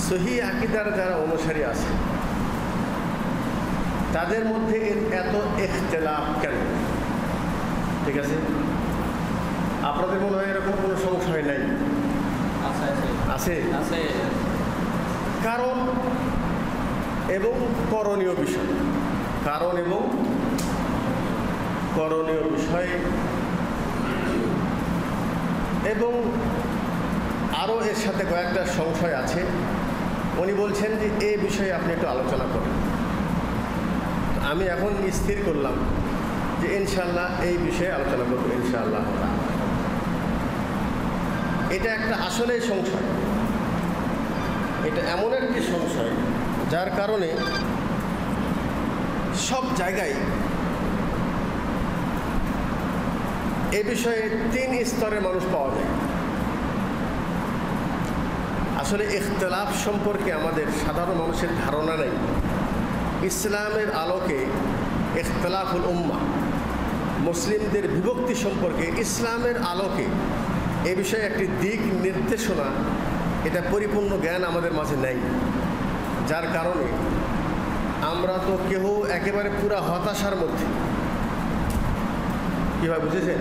সহি আকীদার যারা অনুসারী আছে তাদের মধ্যে এত ইখতিলাফ কেন? ঠিক আছে, আপনাদের মনে হয় এরকম কোনো সংশয় নাই? আছে আছে। কারণ এবং করণীয় বিষয়, কারণ এবং করণীয় বিষয়, এবং আরও এর সাথে কয়েকটা সংশয় আছে। উনি বলছেন যে এই বিষয়ে আপনি একটু আলোচনা করেন। আমি এখন স্থির করলাম যে ইনশাআল্লাহ এই বিষয়ে আলোচনা করব ইনশাআল্লাহ। এটা একটা আসলে সংশয়, এটা এমন একটি সংশয় যার কারণে সব জায়গায় এ বিষয়ে 3 স্তরের মানুষ পাওয়া যায়। আসলে ইখতিলাফ সম্পর্কে আমাদের সাধারণ মানুষের ধারণা নেই। ইসলামের আলোকে ইখতিলাফুল উম্মাহ, মুসলিমদের বিভক্তি সম্পর্কে ইসলামের আলোকে এ বিষয়ে একটি দিক নির্দেশনা, এটা পরিপূর্ণ জ্ঞান আমাদের মাঝে নেই। যার কারণে আমরা তো কেউ একেবারে পুরা হতাশার মধ্যে, কীভাবে বুঝেছেন,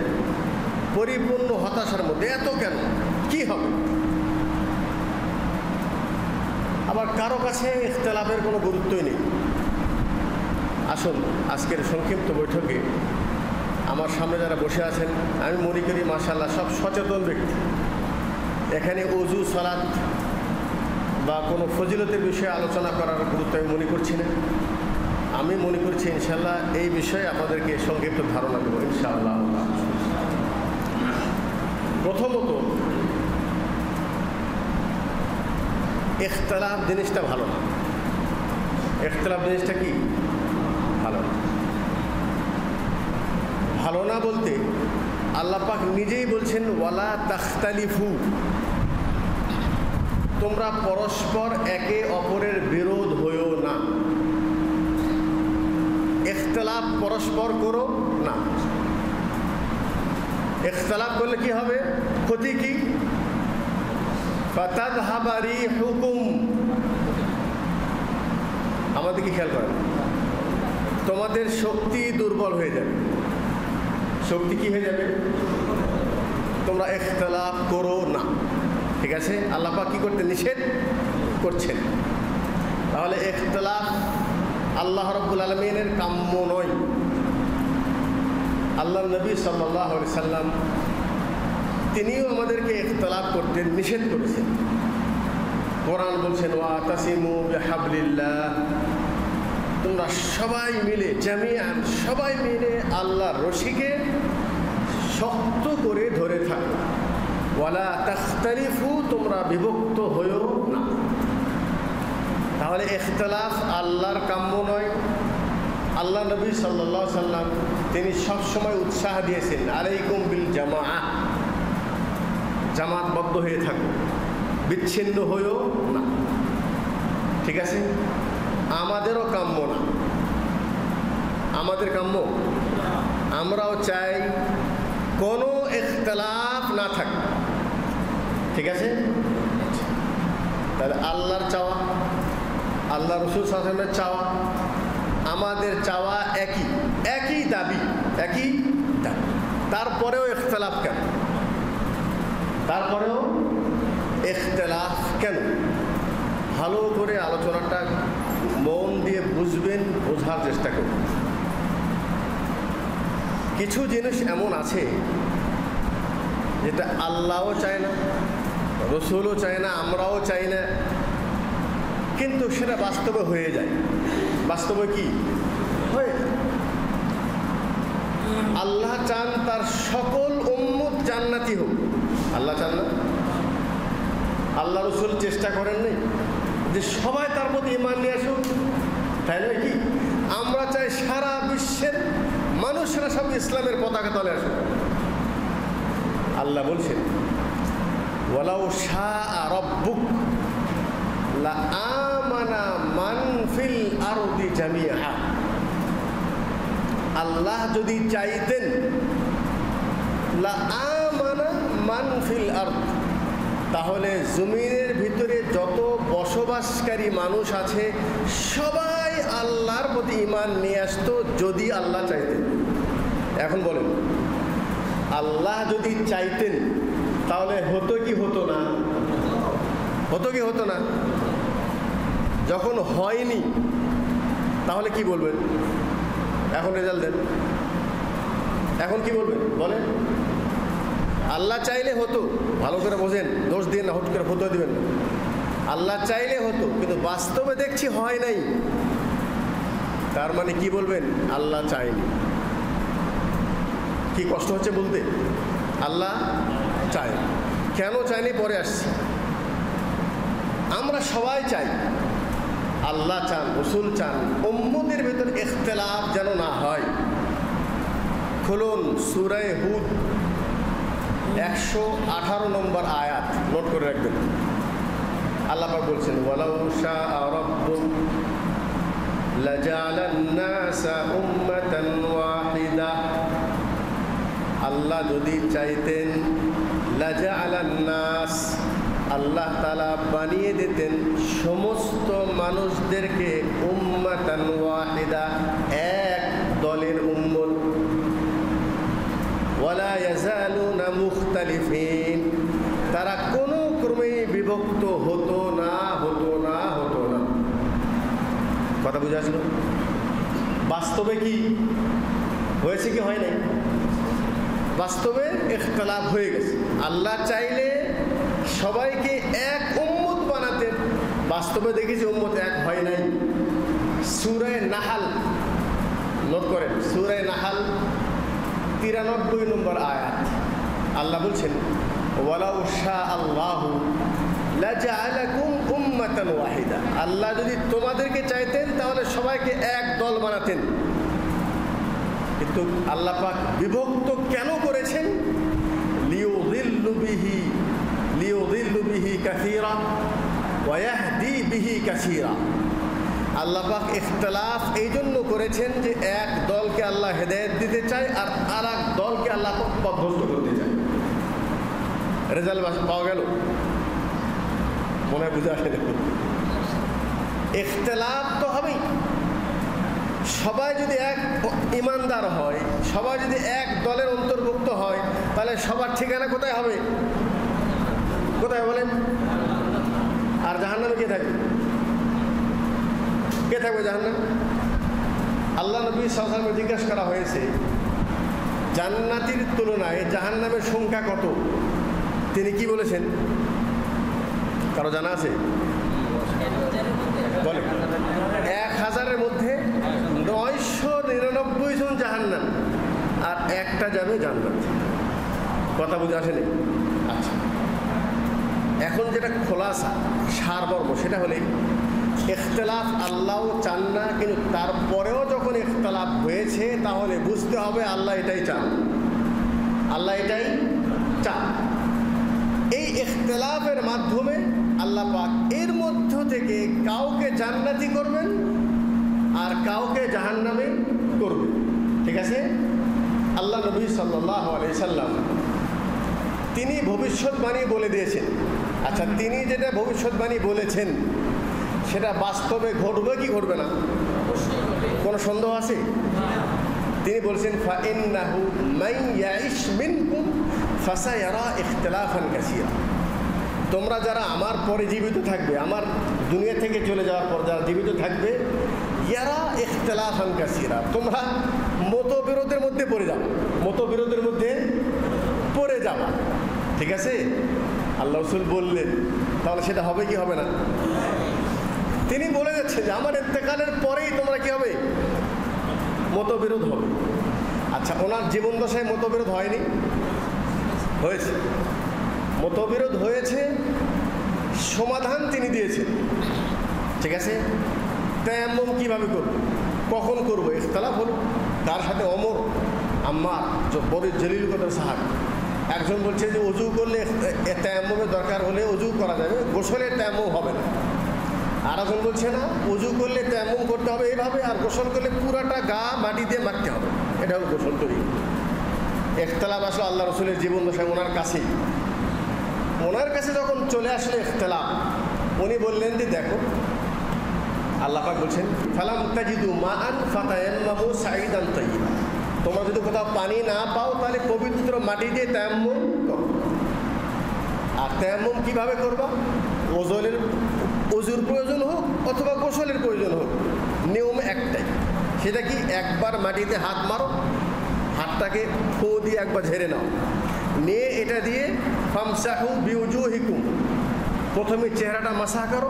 পরিপূর্ণ হতাশার মধ্যে। এত কেন, কি হবে? আবার কারো কাছে ইখতিলাফের কোনো গুরুত্বই নেই। আসুন আজকের সংক্ষিপ্ত বৈঠকে আমার সামনে যারা বসে আছেন, আমি মনে করি মাশাআল্লাহ সব সচেতন ব্যক্তি। এখানে ওযু, সালাত বা কোনো ফজিলতের বিষয়ে আলোচনা করার গুরুত্ব আমি মনে করছি না। আমি মনে করছি ইনশাআল্লাহ এই বিষয়ে আপনাদেরকে সংক্ষিপ্ত ধারণা দেবো ইনশাআল্লাহ। প্রথমত, ইখতিলাফ জিনিসটা ভালো না। ইখতিলাফ জিনিসটা কি? ভালো না। ভালো না বলতে আল্লাহ পাক নিজেই বলছেন ওয়ালা তাখতালিফু, তোমরা পরস্পর একে অপরের বিরোধ হইও না। ইখতিলাফ পরস্পর করো না। ইখতিলাফ করলে কি হবে? ক্ষতি কি? ফাতাযহাবা রিহুকুম, আমাদের কি খেয়াল করেন, তোমাদের শক্তি দুর্বল হয়ে যাবে। শক্তি কি হয়ে যাবে? তোমরা ইখতিলাফ করো না। ঠিক আছে, আল্লাহ পাক কি করতে নিষেধ করছেন? তাহলে ইখতিলাফ আল্লাহ রাব্বুল আলামিনের কাম্য নয়। আল্লাহর নবী সাল্লাল্লাহু আলাইহি সাল্লাম তিনিও আমাদেরকে ইখতিলাফ করতে নিষেধ করেছেন। কোরআন বলছেন ওয়াতাসিমু বিহাবলিল্লাহ, তোমরা সবাই মিলে, জামিআন, সবাই মিলে আল্লাহর রশিকে শক্ত করে ধরে থাকো। ওয়ালা তাখতালিফু, তোমরা বিভক্ত হইও না। তাহলে ইখতিলাফ আল্লাহর কাম্য নয়। আল্লাহ নবী সাল্লাল্লাহু আলাইহি সাল্লাম তিনি সবসময় উৎসাহ দিয়েছেন আলাইকুম বিল জামাআহ, জামাতবদ্ধ হয়ে থাকো, বিচ্ছিন্ন হইও না। ঠিক আছে, আমাদেরও কাম্য না। আমাদের কাম্য, আমরাও চাই কোনো ইখতিলাফ না থাকে। ঠিক আছে, তাহলে আল্লাহর চাওয়া, আল্লাহ রাসূল সাল্লাল্লাহু আলাইহি ওয়াসাল্লামের চাওয়া, আমাদের চাওয়া একই, একই দাবি, একই দাবি। তারপরেও ইখতিলাফ কেন? তারপরেও ইখতিলাফ কেন? ভালো করে আলোচনাটা মন দিয়ে বুঝবেন, বোঝার চেষ্টা করবেন। কিছু জিনিস এমন আছে যেটা আল্লাহও চায় না, রসুলও চায় না, আমরাও চাই না, কিন্তু সেটা বাস্তবে হয়ে যায়। বাস্তবে কি হয়ে? আল্লাহ চান তার সকল উম্মত জান্নাতি হোক। আল্লাহ চান না? আল্লাহ রসুল চেষ্টা করেন নাই যে সবাই তার প্রতি ঈমান নিয়ে আসুক? তাই নয় কি? আমরা চাই সারা বিশ্বের মানুষরা সব ইসলামের পতাকা তলে আসুক। আল্লাহ বলছেন ওয়ালাউ শাআ রাব্বুক লা আমানা মান ফিল আরদি জামিআ, আল্লাহ যদি চাইতেন লা আমানা মান ফিল আরদ, তাহলে জমিনের ভিতরে যত বসত বসবাসকারী মানুষ আছে, সবাই আল্লাহর প্রতি ঈমান নিয়ে আসতো যদি আল্লাহ চাইতেন। এখন বলেন, আল্লাহ যদি চাইতেন তাহলে হতো কি হতো না? হতো কি হতো না? যখন হয়নি তাহলে কি বলবেন? এখন রেজাল্ট দেন, এখন কি বলবেন বলেন? আল্লাহ চাইলে হতো, ভালো করে বোঝেন, দোষ দিয়ে না, হুট করে ফতোয়া দিবেন না। আল্লাহ চাইলে হতো, কিন্তু বাস্তবে দেখছি হয় নাই। তার মানে কি বলবেন? আল্লাহ চায়নি। কি কষ্ট হচ্ছে বলতে? আল্লাহ চায়। কেন চায়নি পরে আসছি। আমরা সবাই চাই, আল্লাহ চান, রাসূল চান, উম্মতের ভেতর ইখতিলাফ যেন না হয়। খুলুন সূরা হুদ 118 নম্বর আয়াত, নোট করে রাখবেন। আল্লাহ পাক বলছেন, ওয়ালাউ শাআ রাব্বুক লাজালান নাসা উম্মাতান ওয়াহিদা। আল্লাহ যদি চাইতেন, লাজালান নাস, আল্লাহ তাআলা বানিয়ে দিতেন সমস্ত মানুষদেরকে উম্মাতান ওয়াহিদা, এক দলের উম্মত। ওয়ালা ইয়াজালুনা মুখতালিফিন, তারা কোনো ক্রমেই বিভক্ত হতো না, হতো না, হতো না। কথা বুঝে আসলো? বাস্তবে কি হয়েছে কি হয় নাই? বাস্তবে ইখতিলাফ হয়ে গেছে। আল্লাহ চাইলে সবাইকে এক উম্মত বানাতেন, বাস্তবে দেখেছি উম্মত এক হয় নাই। সূরা নাহাল, নোট করেন, সূরা নাহাল 93 নম্বর আয়াত। আল্লাহ বলছেন, ওয়ালাউ শাআল্লাহু লাজআলাকুম উম্মাতান ওয়াহিদা। আল্লাহ যদি তোমাদেরকে চাইতেন তাহলে সবাইকে এক দল বানাতেন, কিন্তু আল্লাহ পাক বিভক্ত কেন করেছেন? লিয়ুযিল্লু বিহি কাসীরা ওয়া ইয়াহদি বিহি কাসীরা। আল্লাহ পাক ইখতিলাফ এই জন্য করেছেন যে এক দলকে আল্লাহ হেদায়েত দিতে চায় আর আরেক দলকে আল্লাহ পাক পথভ্রষ্ট করতে চায়। রেজাল্ট পাওয়া গেল? মনে হয় বুঝে আসে। দেখুন, ইখতিলাফ তো হবেই। সবাই যদি এক ইমানদার হয়, সবাই যদি এক দলের অন্তর্ভুক্ত হয়, তাহলে সবার ঠিকানা কোথায় হবে? কোথায় বলেন? আর জাহান্নামে কে থাকবে? কে থাকবে জাহান্নামে? আল্লাহ নবী সাল্লাল্লাহু আলাইহি ওয়াসাল্লামকে জিজ্ঞাসা করা হয়েছে, জান্নাতীর তুলনায় জাহান্নামের সংখ্যা কত? তিনি কি বলেছেন? কারো জানা আছে? বলেন। 1000-এর মধ্যে 999 জন জাহান্নাম, আর একটা যাবে জান্নাত। কথা বুঝে আসেনি? আচ্ছা, এখন যেটা খোলাসা সারমর্ম সেটা হলে ইখতিলাফ আল্লাহও চান না, কিন্তু তারপরেও যখন ইখতিলাফ হয়েছে তাহলে বুঝতে হবে আল্লাহ এটাই চান, আল্লাহ এটাই চান। এই ইখতিলাফের মাধ্যমে আল্লাহ পাক এর মধ্য থেকে কাউকে জান্নাতি করবেন আর কাউকে জাহান্নামে করবেন। ঠিক আছে? আল্লাহ নবী সাল্লাল্লাহু আলাইহি সাল্লাম তিনি ভবিষ্যৎবাণী বলে দিয়েছেন। আচ্ছা, তিনি যেটা ভবিষ্যৎবাণী বলেছেন সেটা বাস্তবে ঘটবে কি ঘটবে না? কোনো সন্দেহ আছে? তিনি বলছেন, ফাইন্নাহু মান ইয়াইশ মিনকুম ফাসায়ারা ইখতিলাফান কাসীরা। তোমরা যারা আমার পরে জীবিত থাকবে, আমার দুনিয়া থেকে চলে যাওয়ার পর যারা জীবিত থাকবে, ইয়ারা ইখতিলাফান কাসীরা, তোমরা মতবিরোধের মধ্যে পড়ে যাবে, মতবিরোধের মধ্যে পড়ে যাবা। ঠিক আছে? আল্লাহ রাসূল বললেন, তাহলে সেটা হবে কি হবে না? তিনি বলে যাচ্ছেন যে আমার ইন্তেকালের পরেই তোমরা কি হবে? মতবিরোধ হবে। আচ্ছা, ওনার জীবন দশায় মতবিরোধ হয়নি? হয়েছে। মতবিরোধ হয়েছে, সমাধান তিনি দিয়েছেন। ঠিক আছে? তায়াম্মুম কিভাবে করব, কখন করব, ইখতিলাফ হলো। তার সাথে ওমর, আম্মার, বড় জলিল কদর সাহাবী, একজন বলছে যে ওযু করলে তায়াম্মুমের দরকার হলে ওযু করা যাবে, গোসলে তায়াম্মুম হবে না। আর একজন বলছে না, ওযু করলে তায়াম্মুম করতে হবে এইভাবে, আর গোসল করলে পুরাটা গা মাটি দিয়ে মাখতে হবে, এটা হলো গোসল তৈরি। ইখতিলাফ আসলো আল্লাহ রাসূলের জীবন দশায় ওনার কাছেই। ওনার কাছে যখন চলে আসলো ইখতিলাফ, উনি বললেন যে দেখো, আল্লাহ পাক বলছেন ফালাম তাজিদু মাআন ফাতায়াম্মামু সাঈদান তাইয়্যিবা, তোমরা যদি কোথাও পানি না পাও তাহলে পবিত্র মাটি দিয়ে তায়াম্মুম করো। আর তায়াম্মুম কীভাবে করবা? ওযুর প্রয়োজন হোক অথবা গোসলের প্রয়োজন হোক, নিয়ম একটাই, সেটা কি একবার মাটিতে হাত মারো, হাতটাকে ফু দিয়ে একবার ঝেড়ে নাও, নিয়ে এটা দিয়ে ফামসাহু বিউজুহিকুম, প্রথমে চেহারাটা মাসা করো,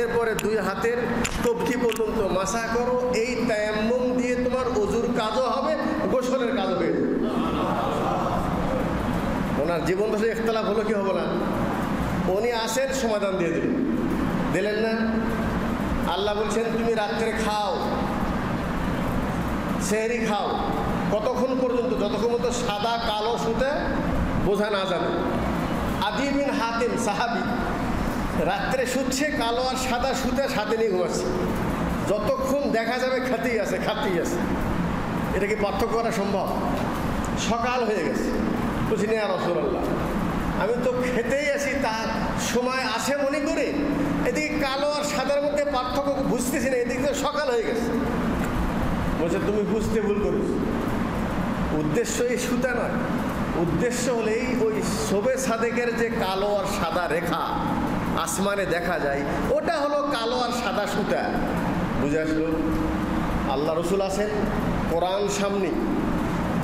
এরপরে দুই হাতের কবজি পর্যন্ত মাসা করো। এই তায়াম্মুম দিয়ে তোমার ওযুর কাজও হবে, গোসলের কাজও হয়ে যাবে। ওনার জীবন দশা ইখতিলাফ হলো কি হবো না? উনি আসেন, সমাধান দিয়ে দিলেন না। আল্লাহ বলছেন তুমি রাত্রে খাও, সেহরি খাও, কতক্ষণ পর্যন্ত? যতক্ষণ মতো সাদা কালো সুতে বোঝা না যাবে। আদি বিন হাতিম সাহাবি রাত্রে শুচ্ছে, কালো আর সাদা সুতে সাথে নিয়ে ঘুমাচ্ছে, যতক্ষণ দেখা যাবে খাতেই আছে। এটা কি পার্থক্য করা সম্ভব? সকাল হয়ে গেছে, বুঝি না রাসূলুল্লাহ, আমি তো খেতেই আছি, তার সময় আসে মনে করে, এদিকে কালো আর সাদার মধ্যে পার্থক্য বুঝতেছি না, এদিকে সকাল হয়ে গেছে। বলছে তুমি বুঝতে ভুল করিস, উদ্দেশ্য এই সুতা নয়, উদ্দেশ্য হলেই ওই শোবে সাদেকের যে কালো আর সাদা রেখা আসমানে দেখা যায়, ওটা হলো কালো আর সাদা সুতা। বুঝে আসলো? আল্লাহ রসুল আছেন, কোরআন সামনে,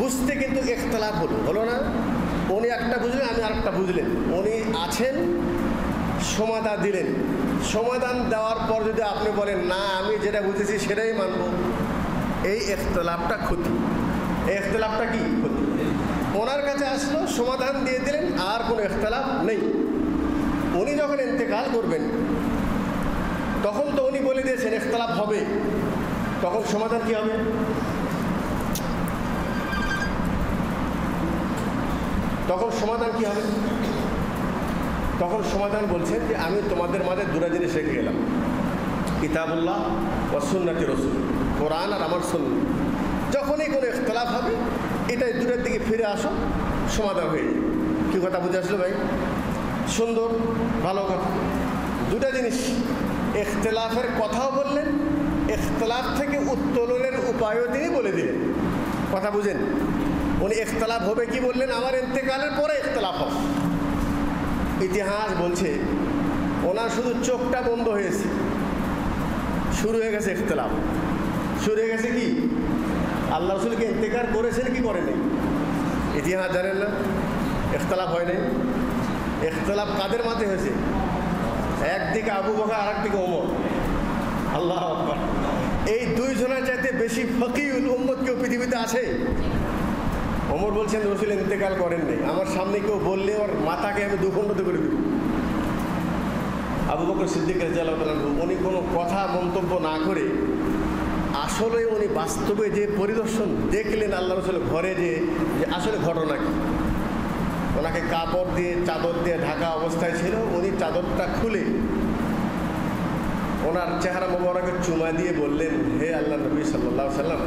বুঝতে কিন্তু ইখতিলাফ হলো না? উনি একটা বুঝলেন, আমি আরেকটা বুঝলেন। উনি আছেন, সমাধান দিলেন। সমাধান দেওয়ার পর যদি আপনি বলেন না আমি যেটা বুঝেছি সেটাই মানব, এই ইখতিলাফটা ক্ষতি। এই ইখতিলাফটা কি ক্ষতি? ওনার কাছে আসলো, সমাধান দিয়ে দিলেন, আর কোনো ইখতিলাফ নেই। উনি যখন ইন্তেকাল করবেন তখন তো উনি বলে দিয়েছেন ইখতিলাফ হবে, তখন সমাধান কি হবে? তখন সমাধান কি হবে? তখন সমাধান বলছেন যে আমি তোমাদের মাঝে দুটো জিনিস রেখে গেলাম, কিতাবুল্লাহ ওয়া সুন্নতি রাসূল, কোরআন আর আমার সুন্নাহ। যখনই কোনো ইখতিলাফ হবে এটাই দুটোর দিকে ফিরে আসো, সমাধান হয়ে যাবে। কি কথা বুঝে আসলো ভাই? সুন্দর, ভালো কথা। দুটা জিনিস, ইখতিলাফের কথাও বললেন, ইখতিলাফ থেকে উত্তোলনের উপায়ও তিনি বলে দিলেন। কথা বুঝেন? উনি ইখতিলাফ হবে কি বললেন? আমার ইন্তেকালের পরে ইখতিলাফ হবে। ইতিহাস বলছে ওনার শুধু চোখটা বন্ধ হয়েছে, শুরু হয়ে গেছে ইখতিলাফ। শুরু হয়ে গেছে কি? আল্লাহ রাসূলকে ইন্তেকাল করেছেন কি করেনি? ইতিহাস জানেন না? ইখতিলাফ হয় নাই। ইখতিলাফ কাদের মাঝে হয়েছে? একদিকে আবু বকর, আর একদিকে ওমর। আল্লাহু আকবার। এই দুইজনের চাইতে বেশি ফকিহুল উম্মত কেউ পৃথিবীতে আছে? ওমর বলছেন রাসূল ইন্তেকাল করেন নাই, আমার সামনে কেউ বললে ওর মাথাকে আমি দুখণ্ডিত করে দিব। আবু বকর সিদ্দিক রাদিয়াল্লাহু তাআলা উনি কোনো কথা মন্তব্য না করে আসলে উনি বাস্তবে যে পরিদর্শন দেখলেন আল্লাহ রাসূলের ঘরে, যে আসলে ঘটনা কি। ওনাকে কাপড় দিয়ে, চাদর দিয়ে ঢাকা অবস্থায় ছিল, উনি চাদরটা খুলে ওনার চেহারা মোবারকে চুমা দিয়ে বললেন, হে আল্লাহ নবী সাল্লাল্লাহু আলাইহি ওয়াসাল্লাম,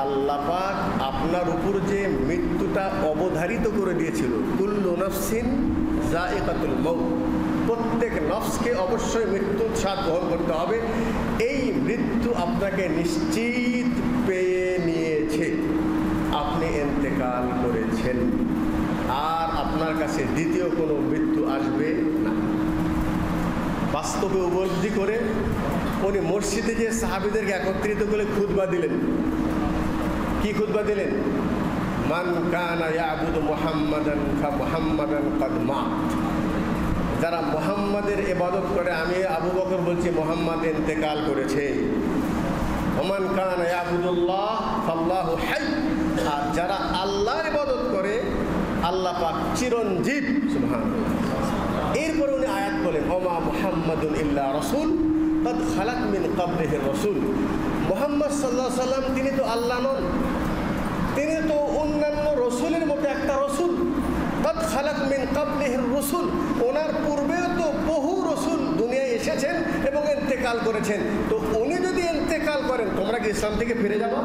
আল্লাহ পাক আপনার উপর যে মৃত্যুটা অবধারিত করে দিয়েছিল, কুল্লু নাফসিন যায়িকাতুল মাউত, প্রত্যেক নফসকে অবশ্যই মৃত্যুর স্বাদ গ্রহণ করতে হবে, এই মৃত্যু আপনাকে নিশ্চিত পেয়ে নিয়েছে, আপনি ইন্তেকাল করেছেন, আর আপনার কাছে দ্বিতীয় কোনো মৃত্যু আসবে না। বাস্তবে উপলব্ধি করে উনি মসজিদে যে সাহাবীদেরকে একত্রিত করে খুতবা দিলেন। কি খুতবা দিলেন? মান কানা ইয়াবুদু মুহাম্মাদান ফামুহাম্মাদান ক্বাদ মাত, যারা মুহাম্মাদের ইবাদত করে, আমি আবু বকর বলছি মুহাম্মাদ ইন্তেকাল করেছে। ওমান কানা ইয়াবুদুল্লাহ ফাল্লাহু হাই, আর যারা আল্লাহর ইবাদত করে আল্লাহ পাক চিরঞ্জীব। সুবহানাল্লাহ। এরপর উনি আয়াত বলেন, ওমা মুহাম্মাদুন ইল্লা রাসূল ক্বাদ খালাত মিন ক্বাবলিহির রাসূল, মুহাম্মদ সাল্লাল্লাহু আলাইহি ওয়াসাল্লাম তিনি তো আল্লাহ নন, তিনি তো অন্যান্য রসুলের মতো একটা রসুল। ক্বাদ খালাত মিন ক্বাবলিহির রাসূল, ওনার পূর্বেও তো বহু রসুল দুনিয়ায় এসেছেন এবং ইন্তেকাল করেছেন, তো উনি যদি ইন্তেকাল করেন তোমরা কি ইসলাম থেকে ফিরে যাবো?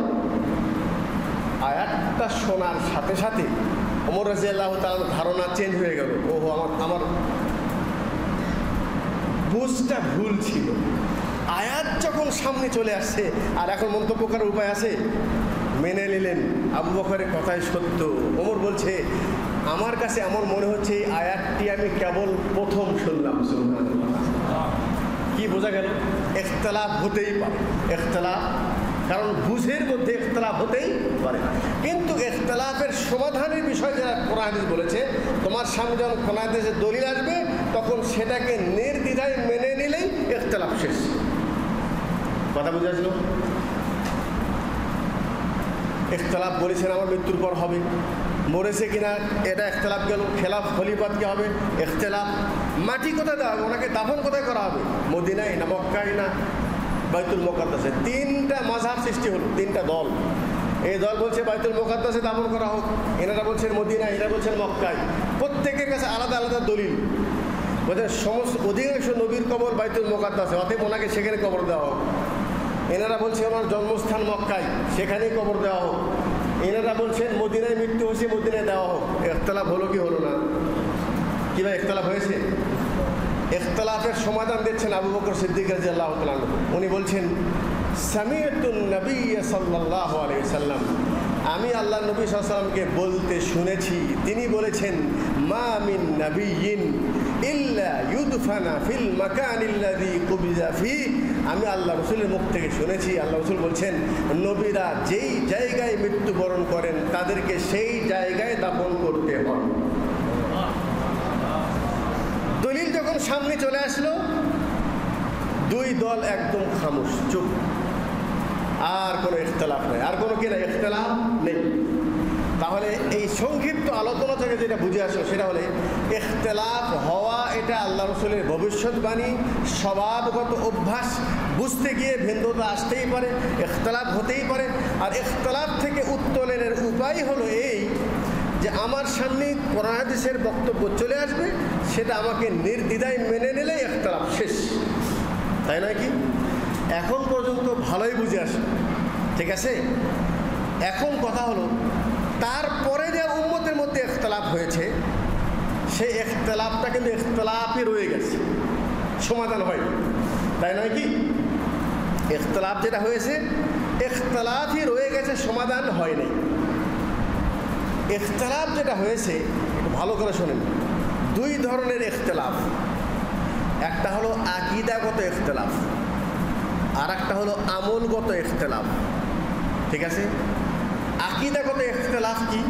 আয়াতটা শোনার সাথে সাথে ওমর রাদিয়াল্লাহু তাআলার ধারণা চেঞ্জ হয়ে গেল। ওহো, আমার বুঝটা ভুল ছিল। আয়াত যখন সামনে চলে আসছে আর এখন মন্তব্য করার উপায় আছে, মেনে নিলেন আবু বকরের কথাই সত্য। ওমর বলছে আমার কাছে এমন মনে হচ্ছে এই আয়াতটি আমি কেবল প্রথম শুনলাম। কি বোঝা গেল? ইখতিলাফ হতেই পারে, ইখতিলাফ, কারণ বুঝের মধ্যে ইখতিলাফ হতেই পারে, কিন্তু ইখতিলাফের সমাধানের বিষয় যারা কোরআন হাদিস বলেছে, তোমার সামনে যখন কোরআন হাদিসের দলিল আসবে তখন সেটাকে নির্দ্বিধায় মেনে নিলেই ইখতিলাফ শেষ। কথা বুঝে আসলো? ইখতিলাফ বলেছেন আমার মৃত্যুর পর হবে, মরেছে কিনা এটা ইখতিলাফ গেল। খেলাফ খলিফাত কি হবে? ইখতিলাফ। মাটি কোথায় দেওয়া হবে, ওনাকে দাফন কোথায় করা হবে, মদিনায় না মক্কায় না বাইতুল মুকাদ্দাসে? তিনটা মাযহাব সৃষ্টি হলো, তিনটা দল। এই দল বলছে বাইতুল মুকাদ্দাসে দাফন করা হোক, এনারা বলছেন মদিনায়, এরা বলছেন মক্কায়। প্রত্যেকের কাছে আলাদা আলাদা দলিল। বলছেন সমস্ত অধিকাংশ নবীর কবর বাইতুল মুকাদ্দাসে, অতএব ওনাকে সেখানে কবর দেওয়া হোক। এনারা বলছে আমার জন্মস্থান মক্কায়, সেখানেই কবর দেওয়া হোক। এনারা বলছেন মদিনায় মৃত্যু হয়েছে, মদিনায় দেওয়া হোক। ইখতিলাফ হলো কি হলো না? কি ভাই ইখতিলাফ হয়েছে? ইখতিলাফের সমাধান দিচ্ছেন আবু বকর সিদ্দিক রাদিয়াল্লাহু তাআলা। উনি বলছেন সামিআতুন নবী সাল্লাল্লাহু আলাইহি সাল্লাম, আমি আল্লাহ নবী সাল্লাল্লাহু আলাইহি সাল্লামকে বলতে শুনেছি, তিনি বলেছেন মা মিন নাবিয়্যিন ইল্লা ইউদফানা ফিল মাকানিল্লাযী কুবিযা ফি। আমি আল্লাহ রাসূলের মুখ থেকে শুনেছি, আল্লাহ রাসূল বলছেন নবীরা যেই জায়গায় মৃত্যুবরণ করেন তাদেরকে সেই জায়গায় দাফন করতে হয়। দলিল যখন সামনে চলে আসলো, দুই দল একদম খামোশ, চুপ, আর কোনো ইখতিলাফ নেই, আর কোনো কিনা ইখতিলাফ নেই। তাহলে এই সংক্ষিপ্ত আলোচনা থেকে যেটা বুঝে আসো সেটা হলে ইখতিলাফ হওয়া এটা আল্লাহ রাসূলের ভবিষ্যৎবাণী, স্বভাবগত অভ্যাস। বুঝতে গিয়ে ভিন্নতা আসতেই পারে, ইখতিলাফ হতেই পারে। আর ইখতিলাফ থেকে উত্তোলনের উপায় হলো এই যে আমার সামনে কোরআন হাদিসের বক্তব্য চলে আসবে, সেটা আমাকে নির্দ্বিধায় মেনে নিলে ইখতিলাফ শেষ, তাই নয় কি? এখন পর্যন্ত ভালোই বুঝে আসে, ঠিক আছে? এখন কথা হলো তারপরে যে উম্মতের মধ্যে ইখতিলাফ হয়েছে, সেই ইখতিলাফটা কিন্তু ইখতিলাফই রয়ে গেছে, সমাধান হয়নি, তাই নয় কি? ইখতিলাফ যেটা হয়েছে ইখতিলাফই রয়ে গেছে, সমাধান হয়নি। ইখতিলাফ যেটা হয়েছে ভালো করে শোনেন, দুই ধরনের ইখতিলাফ। একটা হলো আকীদাগত ইখতিলাফ, আর একটা হলো আমলগত ইখতিলাফ, ঠিক আছে? আকীদাগত ইখতিলাফ কি?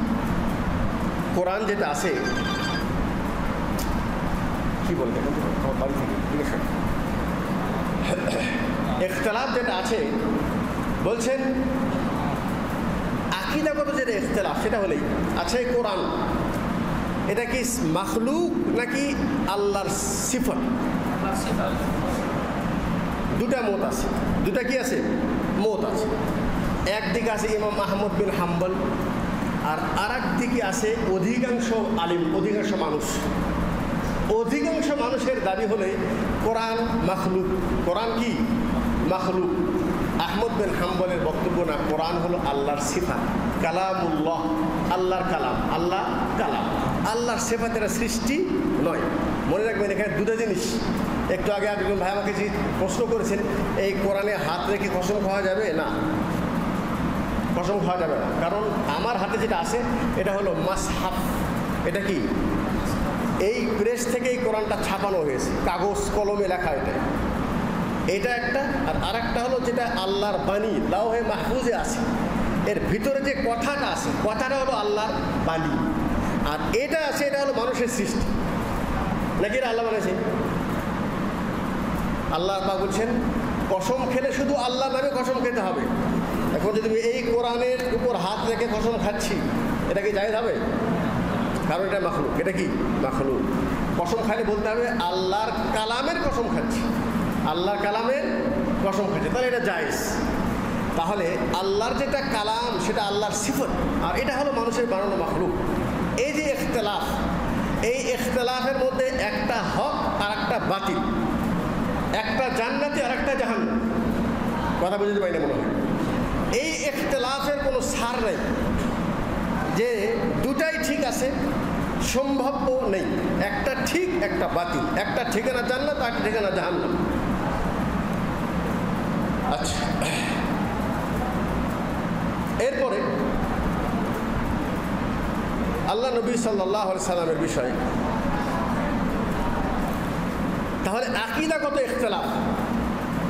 কোরআন যেটা আছে, কি বলতে ইখতিলাফ যেটা আছে বলছেন আকীদাগত যেটা ইখতিলাফ সেটা হলেই আছে কোরআন এটা কি মাখলুক নাকি আল্লাহর সিফত? দুটা মত আছে, দুটা কি আছে? মত আছে। একদিকে আছে ইমাম আহমদ বিন হাম্বল, আর আরেক দিকে আছে অধিকাংশ আলিম, অধিকাংশ মানুষ। অধিকাংশ মানুষের দাবি হলে কোরআন মাখলুক। কোরআন কি? মাখলুক। আহমদ বিন হাম্বলের বক্তব্য না, কোরআন হলো আল্লাহর সিফাত, কালামুল্লাহ, আল্লাহর কালাম। আল্লাহ কালাম, আল্লাহর সিফাতের সৃষ্টি নয়। মনে রাখবেন এখানে দুটো জিনিস। একটু আগে একজন ভাই আমাকে যে প্রশ্ন করেছেন, এই কোরআনে হাত রেখে কসম খাওয়া যাবে? না, কসম খাওয়া যাবে না। কারণ আমার হাতে যেটা আছে এটা হলো মাসহাফ। এটা কি? এই প্রেস থেকে এই কোরআনটা ছাপানো হয়েছে, কাগজ কলমে লেখা। এটা একটা। আর আরেকটা হলো যেটা আল্লাহর বাণী, লাওহে মাহফুজে আছে, এর ভিতরে যে কথাটা আছে, কথাটা হলো আল্লাহর বাণী। আর এটা আছে, এটা হলো মানুষের সৃষ্টি। নাকি এটা আল্লাহ বানিয়েছে? আল্লাহ পাক বলছেন কসম খেলে শুধু আল্লাহ নামে কসম খেতে হবে। এখন যদি এই কোরআনের উপর হাত রেখে কসম খাচ্ছি, এটা কি জায়েজ হবে? কারণ এটা মাখলুক। এটা কি? মাখলুক। কসম খাইলে বলতে হবে আল্লাহর কালামের কসম খাচ্ছি, আল্লাহর কালামের কসম খাচ্ছি, তাহলে এটা জায়েজ। তাহলে আল্লাহর যেটা কালাম সেটা আল্লাহর সিফত, আর এটা হলো মানুষের বানানো মাখলুক। এই যে ইখতিলাফ, এই ইখতিলাফের মধ্যে একটা হক আর একটা বাতিল, একটা জান্নাতি আর একটা জাহান্নাম। কথা বুঝতে পারি না মনে হয়? এই ইখতিলাফের কোনো সার নেই যে দুটাই ঠিক আছে, সম্ভাব্য নেই। একটা ঠিক, একটা বাতিল, একটা ঠিকানা জান্নাত, একটা ঠিকানা জাহান্নাম। আচ্ছা, এরপরে আল্লাহ নবী সাল্লাল্লাহু আলাইহি সাল্লামের বিষয়ে তাহলে আকীদাগত ইখতিলাফ,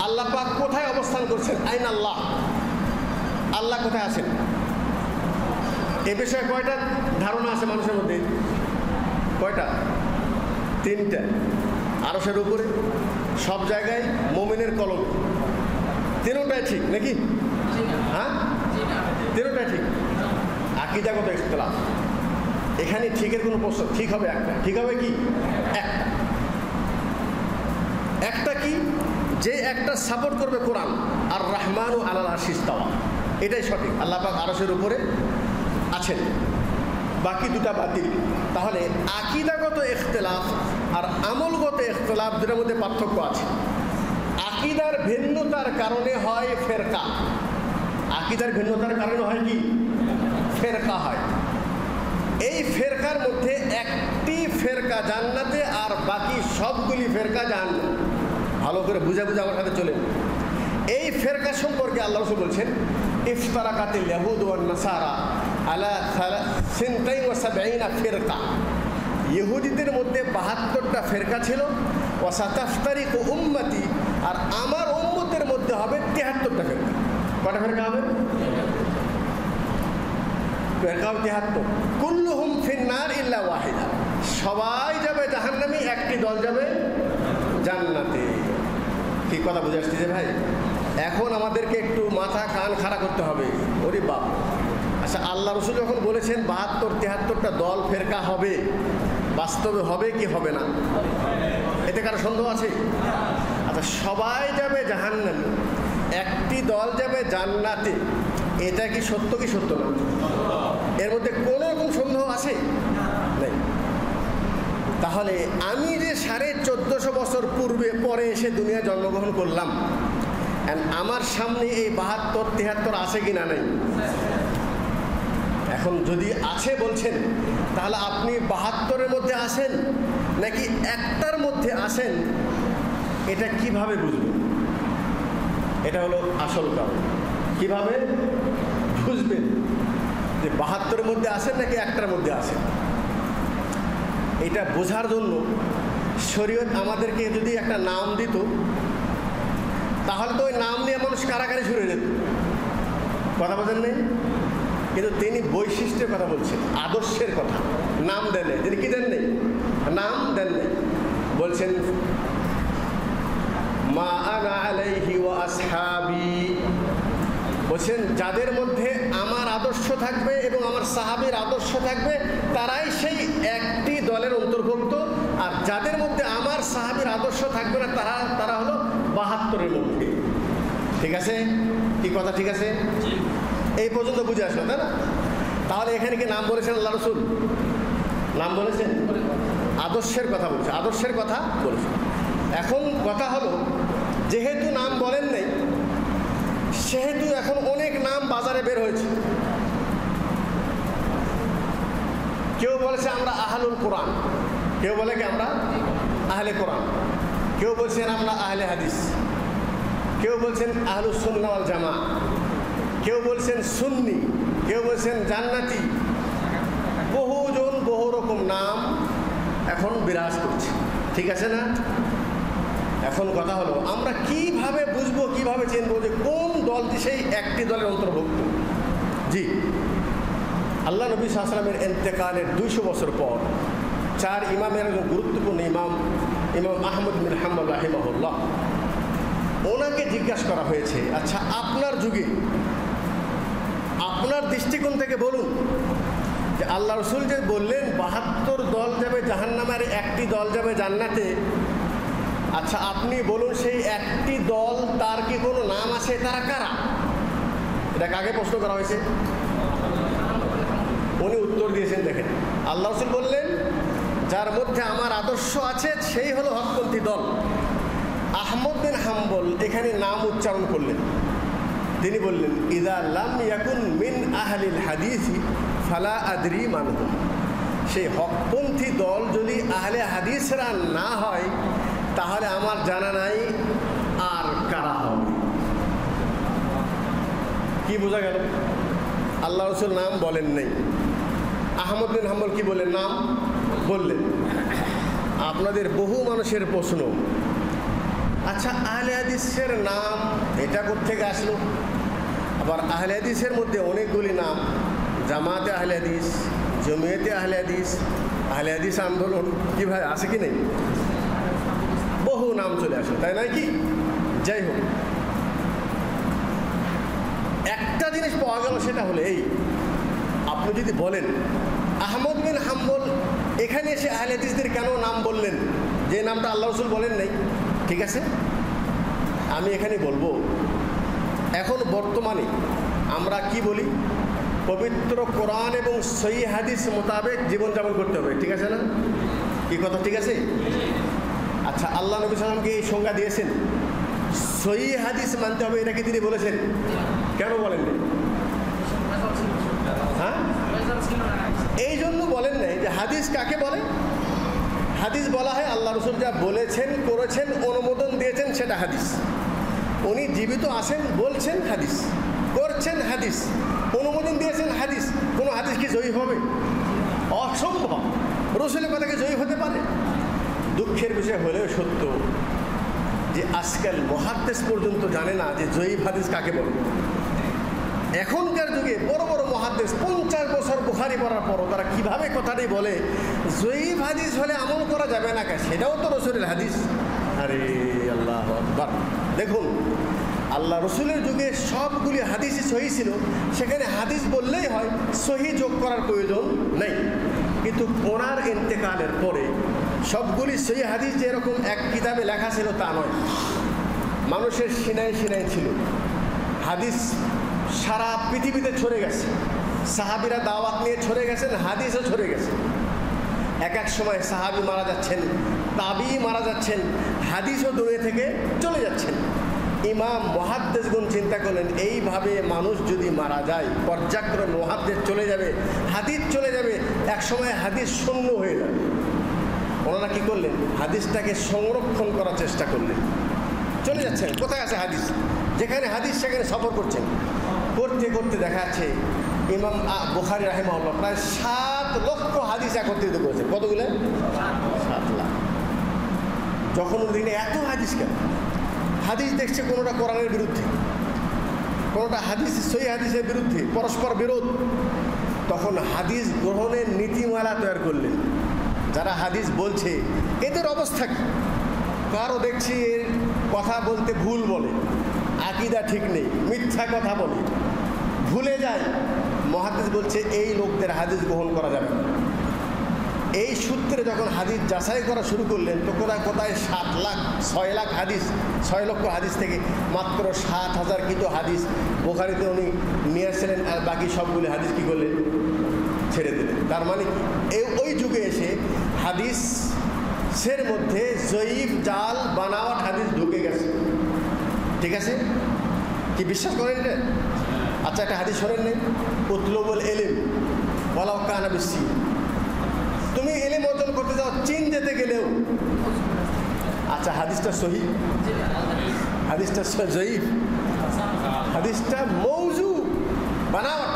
আল্লাহ পাক কোথায় অবস্থান করছেন? আইন আল্লাহ, আল্লাহ কোথায় আছেন? এ বিষয়ে কয়টা ধারণা আছে মানুষের মধ্যে? কয়টা? তিনটা। আরশের উপরে, সব জায়গায়, মুমিনের কলম। তিনটাই ঠিক নাকি? হ্যাঁ, তিনটাই ঠিক। আকীদাগত ইখতিলাফ, এখানে ঠিকের কোনো প্রশ্ন, ঠিক হবে একটা। ঠিক হবে কি? একটা। একটা কি? যে একটা সাপোর্ট করবে কোরআন, আর রহমানু আলাল আরশি ইস্তাওয়া, এটাই সঠিক, আল্লাহ পাক আরশের উপরে আছেন। বাকি দুটা বাতিল। তাহলে আকীদাগত ইখতিলাফ আর আমলগত ইখতিলাফ দুটার মধ্যে পার্থক্য আছে। আকীদার ভিন্নতার কারণে হয় ফেরকা। আকীদার ভিন্নতার কারণে হয় কি? ফেরকা হয়। এই ফেরকার মধ্যে একটি ফেরকা জান্নাতে আর বাকি সবগুলি ফেরকা জাহান্নামে। ভালো করে বুঝে বুঝে আমার সাথে চলেন। এই ফেরকা সম্পর্কে আল্লাহ রাসূল বলছেন, ইফতারাকাতিল ইয়াহুদ ওয়ান নাসারা আলা 72 ফিরকা। ইহুদিদের মধ্যে 72টা ফেরকা ছিল। ওয়া সাতাফতারিকু উম্মতি, আর আমার উম্মতের মধ্যে হবে 73টা ফেরকা। কয়টা ফেরকা হবে? ফেরকা 73। কুল্লুহুম ফিন্নার ইল্লা ওয়াহিদা, সবাই যাবে জাহান্নামে, একটি দল যাবে জান্নাতে। কি কথা বুঝে আসছে ভাই? এখন আমাদেরকে একটু মাথা কান খাড়া করতে হবে। ওরে বাপ, আচ্ছা আল্লাহ রাসূল যখন বলেছেন 72-73টা দল ফেরকা হবে, বাস্তবে হবে কি হবে না? এতে কারো সন্দেহ আছে? আচ্ছা, সবাই যাবে জাহান্নামে, একটি দল যাবে জান্নাতে, এটা কি সত্য কি সত্য না? এর মধ্যে কোনো রকম সন্দেহ আছে? নেই। তাহলে আমি যে 1450 বছর পরে এসে দুনিয়া জন্মগ্রহণ করলাম, আমার সামনে এই 72-73 আছে কিনা? নাই। এখন যদি আছে বলছেন, তাহলে আপনি 72-এর মধ্যে আছেন নাকি একটার মধ্যে আছেন, এটা কিভাবে বুঝবেন? এটা হলো আসল কারণ। কিভাবে বুঝবেন যে 72-এর মধ্যে আছেন নাকি একটার মধ্যে আছেন? এটা বোঝার জন্য শরীয়ত আমাদেরকে যদি একটা নাম দিত, তাহলে তো ওই নাম নিয়ে মানুষ কারাকারি শুরু হয়ে যেত। কথা বলেন নেই? কিন্তু তিনি বৈশিষ্ট্যের কথা বলছেন, আদর্শের কথা। নাম দেন নেই। তিনি কি দেন নেই? নাম দেন নেই। বলছেন মা আনা আলাইহি ওয়া আসহাবি, বলছেন যাদের মধ্যে আমার আদর্শ থাকবে এবং আমার সাহাবীর আদর্শ থাকবে, তারাই সেই একটি দলের অন্তর্ভুক্ত। আর যাদের মধ্যে আমার সাহাবীর আদর্শ থাকবে না, তারা হলো 72-এর মধ্যে। ঠিক আছে? কি কথা ঠিক আছে? এই পর্যন্ত বুঝে আসলো, তাই না? তাহলে এখানে কি নাম বলেছেন আল্লাহ রাসূল? নাম বলেছেন? আদর্শের কথা বলছে, আদর্শের কথা বলছে। এখন কথা হলো, যেহেতু নাম বলেন নাই, সেহেতু এখন অনেক নাম বাজারে বের হয়েছে। কেউ বলেছে আমরা আহলুল কোরআন, কেউ বলে কি আমরা আহলে কোরআন, কেউ বলছেন আমরা আহলে হাদিস, কেউ বলছেন আহলুস সুন্নাহ ওয়াল জামা, কেউ বলছেন সুন্নি, কেউ বলছেন জান্নাতি। বহুজন বহু রকম নাম এখন বিরাজ করছে। ঠিক আছে না? এখন কথা হলো, আমরা কিভাবে বুঝবো, কিভাবে চিনবো যে কোন দলটি সেই একটি দলের অন্তর্ভুক্ত? জি, আল্লাহ নবী সাল্লাল্লাহু আলাইহি ওয়াসাল্লামের ইন্তেকালের 200 বছর পর 4 ইমামের একজন গুরুত্বপূর্ণ ইমাম আহমদ বিন হাম্বল রাহিমাহুল্লাহ, ওনাকে জিজ্ঞাসা করা হয়েছে, আচ্ছা আপনার যুগে, আপনার দৃষ্টিকোণ থেকে বলুন যে আল্লাহ রাসূল যে বললেন 72 দল যাবে জাহান্নামে আর একটি দল যাবে জান্নাতে, আচ্ছা আপনি বলুন সেই একটি দল তার কি কোনো নাম আছে? তারা কারা? এটা কাকে প্রশ্ন করা হয়েছে? উনি উত্তর দিয়েছেন, দেখেন আল্লাহ রাসূল বললেন যার মধ্যে আমার আদর্শ আছে সেই হলো হকপন্থী দল। আহমদ বিন হাম্বল এখানে নাম উচ্চারণ করলেন। তিনি বললেন ইদা লাম ইয়াকুন মিন আহলিল হাদিসি ফালা আদরি মানহুম, সেই হকপন্থী দল যদি আহলে হাদিসরা না হয়, তাহলে আমার জানা নাই আর কারা হবে। কি বোঝা গেল? আল্লাহ রসুল নাম বলেন নাই, আহমদ বিন হাম্বল কি বললেন? নাম বললেন। আপনাদের বহু মানুষের প্রশ্ন, আচ্ছা আহলে হাদিসের নাম এটা কোত্থেকে আসলো? আবার আহলে হাদিসের মধ্যে অনেকগুলি নাম, জামাতে আহলে হাদিস, জমিয়তে আহলে হাদিস আন্দোলন, কি ভাই আছে কি নেই? বহু নাম চলে আসে, তাই নয় কি? যাই হোক, একটা জিনিস পাওয়া গেল, সেটা হলো এই, আপনি যদি বলেন আহমদ বিন হাম্বল এখানে এসে আহলে হাদিসদের কেন নাম বললেন, যে নামটা আল্লাহ রসুল বলেন নাই, ঠিক আছে, আমি এখানে বলবো, এখন বর্তমানে আমরা কি বলি? পবিত্র কোরআন এবং সহিহ হাদিস মোতাবেক জীবনযাপন করতে হবে, ঠিক আছে না? কি কথা ঠিক আছে? আচ্ছা, আল্লাহ নবী সাল্লাল্লাহু আলাইহি ওয়াসাল্লামকে এই সংজ্ঞা দিয়েছেন, সহিহ হাদিস মানতে হবে, এটা কি তিনি বলেছেন? কেন বলেন না? হ্যাঁ, এই জন্য বলেন নাই যে হাদিস কাকে বলে। হাদিস বলা হয় আল্লাহ রসুল যা বলেছেন, করেছেন, অনুমোদন দিয়েছেন, সেটা হাদিস। উনি জীবিত আছেন, বলছেন হাদিস, করছেন হাদিস, অনুমোদন দিয়েছেন হাদিস। কোনো হাদিস কি জয়ী হবে? অসম্ভব। রসুলের কথা কি জয়ী হতে পারে? দুঃখের বিষয় হলেও সত্য যে আজকাল মুহাদ্দিস পর্যন্ত জানে না যে জয়ী হাদিস কাকে বলে। এখনকার যুগে বড় বড় মুহাদ্দিস 50 বছর বুখারী পড়ার পরও তারা কিভাবে কথাটি বলে জয়ীফ হাদিস হলে আমল করা যাবে না, সেটাও তো রসুলের হাদিস। আরে আল্লাহু আকবার! দেখুন, আল্লাহ রসুলের যুগে সবগুলি হাদিসই সহি ছিল, সেখানে হাদিস বললেই হয়, সহি যোগ করার প্রয়োজন নেই। কিন্তু ওনার ইন্তেকালের পরে সবগুলি সহি হাদিস যে এরকম এক কিতাবে লেখা ছিল তা নয়, মানুষের সিনাই সিনাই ছিল। হাদিস সারা পৃথিবীতে ছড়ে গেছে, সাহাবিরা দাওয়াত নিয়ে ছড়ে গেছেন, হাদিসও ছড়ে গেছে। এক এক সময় সাহাবি মারা যাচ্ছেন, তাবি মারা যাচ্ছেন, হাদিসও দুনিয়া থেকে চলে যাচ্ছেন। ইমাম মুহাদ্দিসগণ চিন্তা করলেন, এইভাবে মানুষ যদি মারা যায়, পর্যায়ক্রমে মুহাদ্দিস চলে যাবে, হাদিস চলে যাবে, এক সময় হাদিস শূন্য হয়ে যাবে। ওনারা কি করলেন? হাদিসটাকে সংরক্ষণ করার চেষ্টা করলেন। চলে যাচ্ছেন, কোথায় আছে হাদিস? যেখানে হাদিস সেখানে সফর করছেন, করতে করতে দেখা যাচ্ছে ইমাম বুখারী রাহিমাহুল্লাহ প্রায় 7 লক্ষ হাদিস একত্রিত করেছেন। কতগুলো? 7 লাখ। যখন দিনে এত হাদিস কেন? হাদিস দেখছে কোনোটা কোরআনের বিরুদ্ধে, কোনোটা হাদিস সহিহ হাদিসের বিরুদ্ধে, পরস্পর বিরোধ। তখন হাদিস গ্রহণের নীতিমালা তৈরি করলেন। যারা হাদিস বলছে এদের অবস্থা কি? কারো দেখছি এর কথা বলতে ভুল বলে, আকীদা ঠিক নেই, মিথ্যা কথা বলে, ভুলে যায়। মুহাদ্দিস বলছে এই লোকদের হাদিস গ্রহণ করা যাবে না। এই সূত্রে যখন হাদিস যাচাই করা শুরু করলেন, তো কোথায় কোথায় 7 লাখ 6 লাখ হাদিস, 6 লক্ষ হাদিস থেকে মাত্র 7,000 কিন্তু হাদিস বুখারীতে উনি নিয়ে আসছিলেন, আর বাকি সবগুলি হাদিস কী করলেন? ছেড়ে দিলেন। তার মানে ওই যুগে এসে হাদিসের মধ্যে জয়ীফ, জাল, বানাওয়াট হাদিস ঢুকে গেছে, ঠিক আছে? কি বিশ্বাস করেন না? আচ্ছা, একটা হাদিস শোনেন নেই, উতলুবুল ইলম ওয়ালাউ কানা বিসসিন। তুমি ইলম অর্জন করতে যাও চীন যেতে গেলেও, আচ্ছা হাদিসটা সহিহ, হাদিসটা জয়ীফ, হাদিসটা মৌজু, বানাওয়াট।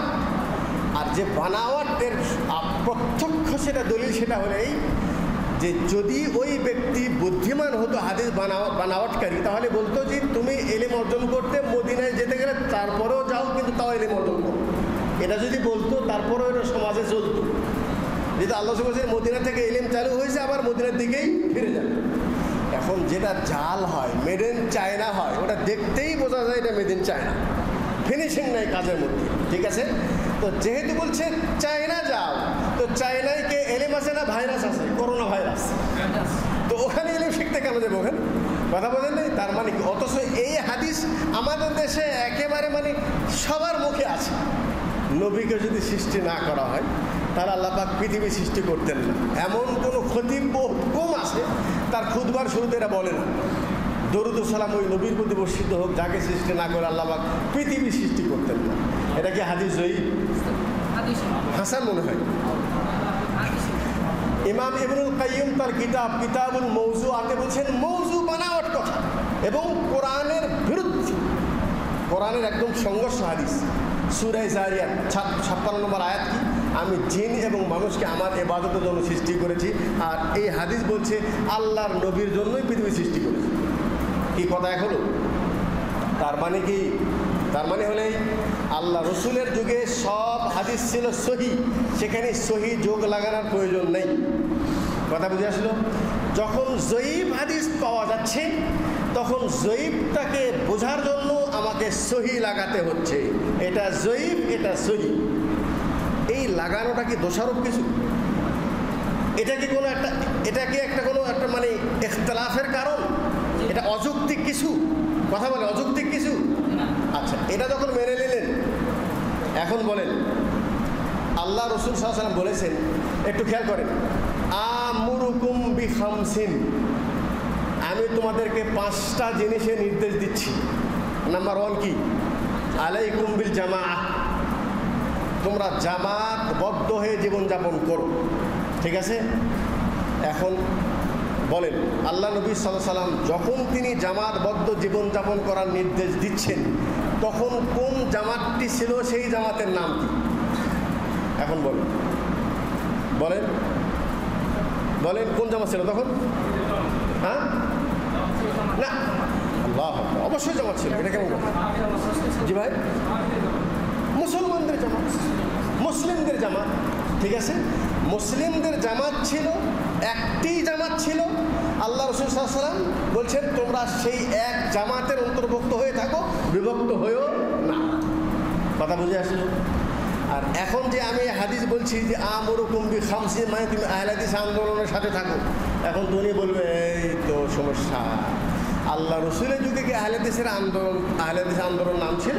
আর যে বানাওয়াটের প্রত্যক্ষ সেটা দলিল, সেটা হলো এই যে যদি ওই ব্যক্তি বুদ্ধিমান হতো হাদিস বানাওয়াটকারী, তাহলে বলতো যে তুমি ইলম অর্জন করতে মদিনায় যেতে গেলে তারপরেও যাও, কিন্তু তাও ইলম অর্জন করো। এটা যদি বলতো, তারপরেও এটা সমাজে চলতো। যেটা আল্লাহ বলছেন মদিনা থেকে ইলম চালু হয়েছে, আবার মদিনার দিকেই ফিরে যাবে। এখন যেটা জাল হয়, মেড ইন চায়না হয়, ওটা দেখতেই বোঝা যায় এটা মেড ইন চায়না, ফিনিশিং নাই কাজের মধ্যে, ঠিক আছে? তো যেহেতু বলছে চায়না যাও, তো চায়নায় কে ইলম আছে না ভাইরাস আছে, করোনা ভাইরাস, তো ওখানে ইলম শিখতে কেন যাবো? ওখানে কথা বলেন নেই। তার মানে কি? অথচ এই হাদিস আমাদের দেশে একেবারে মানে সবার মুখে আছে। নবীকে যদি সৃষ্টি না করা হয়, তাহলে আল্লাহ পাক পৃথিবী সৃষ্টি করতেন না। এমন কোনো খতিব কম আছে তার খুতবার শুরুতে এটা বলে না, দরুদ ও সালাম ওই নবীর প্রতি বর্ষিত হোক, যাকে সৃষ্টি না করে আল্লাহ পাক পৃথিবী সৃষ্টি করতেন না। এটা কি হাদিস জয়ী? হাসান মনে হয়। ইমাম ইবনুল কাইয়্যিম তার কিতাবুল মওযুআতে বলছেন মওযু বানাওয়াট কথা এবং কোরআনের বিরুদ্ধে, কোরআনের একদম সংঘর্ষ হাদিস। সূরা যারিয়াত 56 নম্বর আয়াত কি, আমি জিন এবং মানুষকে আমার ইবাদতের জন্য সৃষ্টি করেছি, আর এই হাদিস বলছে আল্লাহর নবীর জন্যই পৃথিবী সৃষ্টি করেছে। কি কথা হলো? তার মানে কি? তার মানে হলেই আল্লাহ রসুলের যুগে সব হাদিস ছিল সহি, সেখানে সহি যোগ লাগানোর প্রয়োজন নেই। কথা বুঝে আসলো? যখন জয়ীফ হাদিস পাওয়া যাচ্ছে তখন জয়ীফটাকে বোঝার জন্য আমাকে সহি লাগাতে হচ্ছে। এটা জয়ীফ, এটা সহি। এই লাগানোটা কি দোষারোপ কিছু? এটা কি কোনো একটা, এটা কি একটা কোনো একটা মানে ইখতিলাফের কারণ? এটা অযৌক্তিক কিছু? কথা বলে অযৌক্তিক কিছু? আচ্ছা, এটা যখন মেনে নিলেন, এখন বলেন আল্লাহ রসুল সাল্লাল্লাহু আলাইহি ওয়াসাল্লাম বলেছেন, একটু খেয়াল করেন, আমুরুকুম বিখামসিন, আমি তোমাদেরকে 5টা জিনিসের নির্দেশ দিচ্ছি। নাম্বার 1 কি? আলাইকুম বিল জামাআহ, তোমরা জামাতবদ্ধ হয়ে জীবনযাপন করো। ঠিক আছে? এখন বলেন আল্লাহ নবী সাল্লাল্লাহু আলাইহি ওয়াসাল্লাম যখন তিনি জামাতবদ্ধ জীবনযাপন করার নির্দেশ দিচ্ছেন তখন কোন জামাতটি ছিল, সেই জামাতের নাম কি? এখন বলেন, বলেন বলেন কোন জামাত ছিল তখন? হ্যাঁ, না, আল্লাহ, অবশ্যই জামাত ছিল। এটা কেমন কথা? জি ভাই, মুসলমানদের জামাত, মুসলিমদের জামাত। ঠিক আছে, মুসলিমদের জামাত ছিল, একটি জামাত ছিল। আল্লাহ রসুল সাল্লাল্লাহু আলাইহি ওয়াসাল্লাম বলছেন তোমরা সেই এক জামাতের অন্তর্ভুক্ত হয়ে থাকো, বিভক্ত হয়েও না। কথা বুঝে আসলো? আর এখন যে আমি হাদিস বলছি যে আমুরুকুম বিখামসিন, মানে তুমি আহলে হাদিস আন্দোলনের সাথে থাকো, এখন তুমি বলবে এই তো সমস্যা। আল্লাহ রসুলের যুগে কি আহলে হাদিসের আন্দোলন, আহলে হাদিস আন্দোলন নাম ছিল?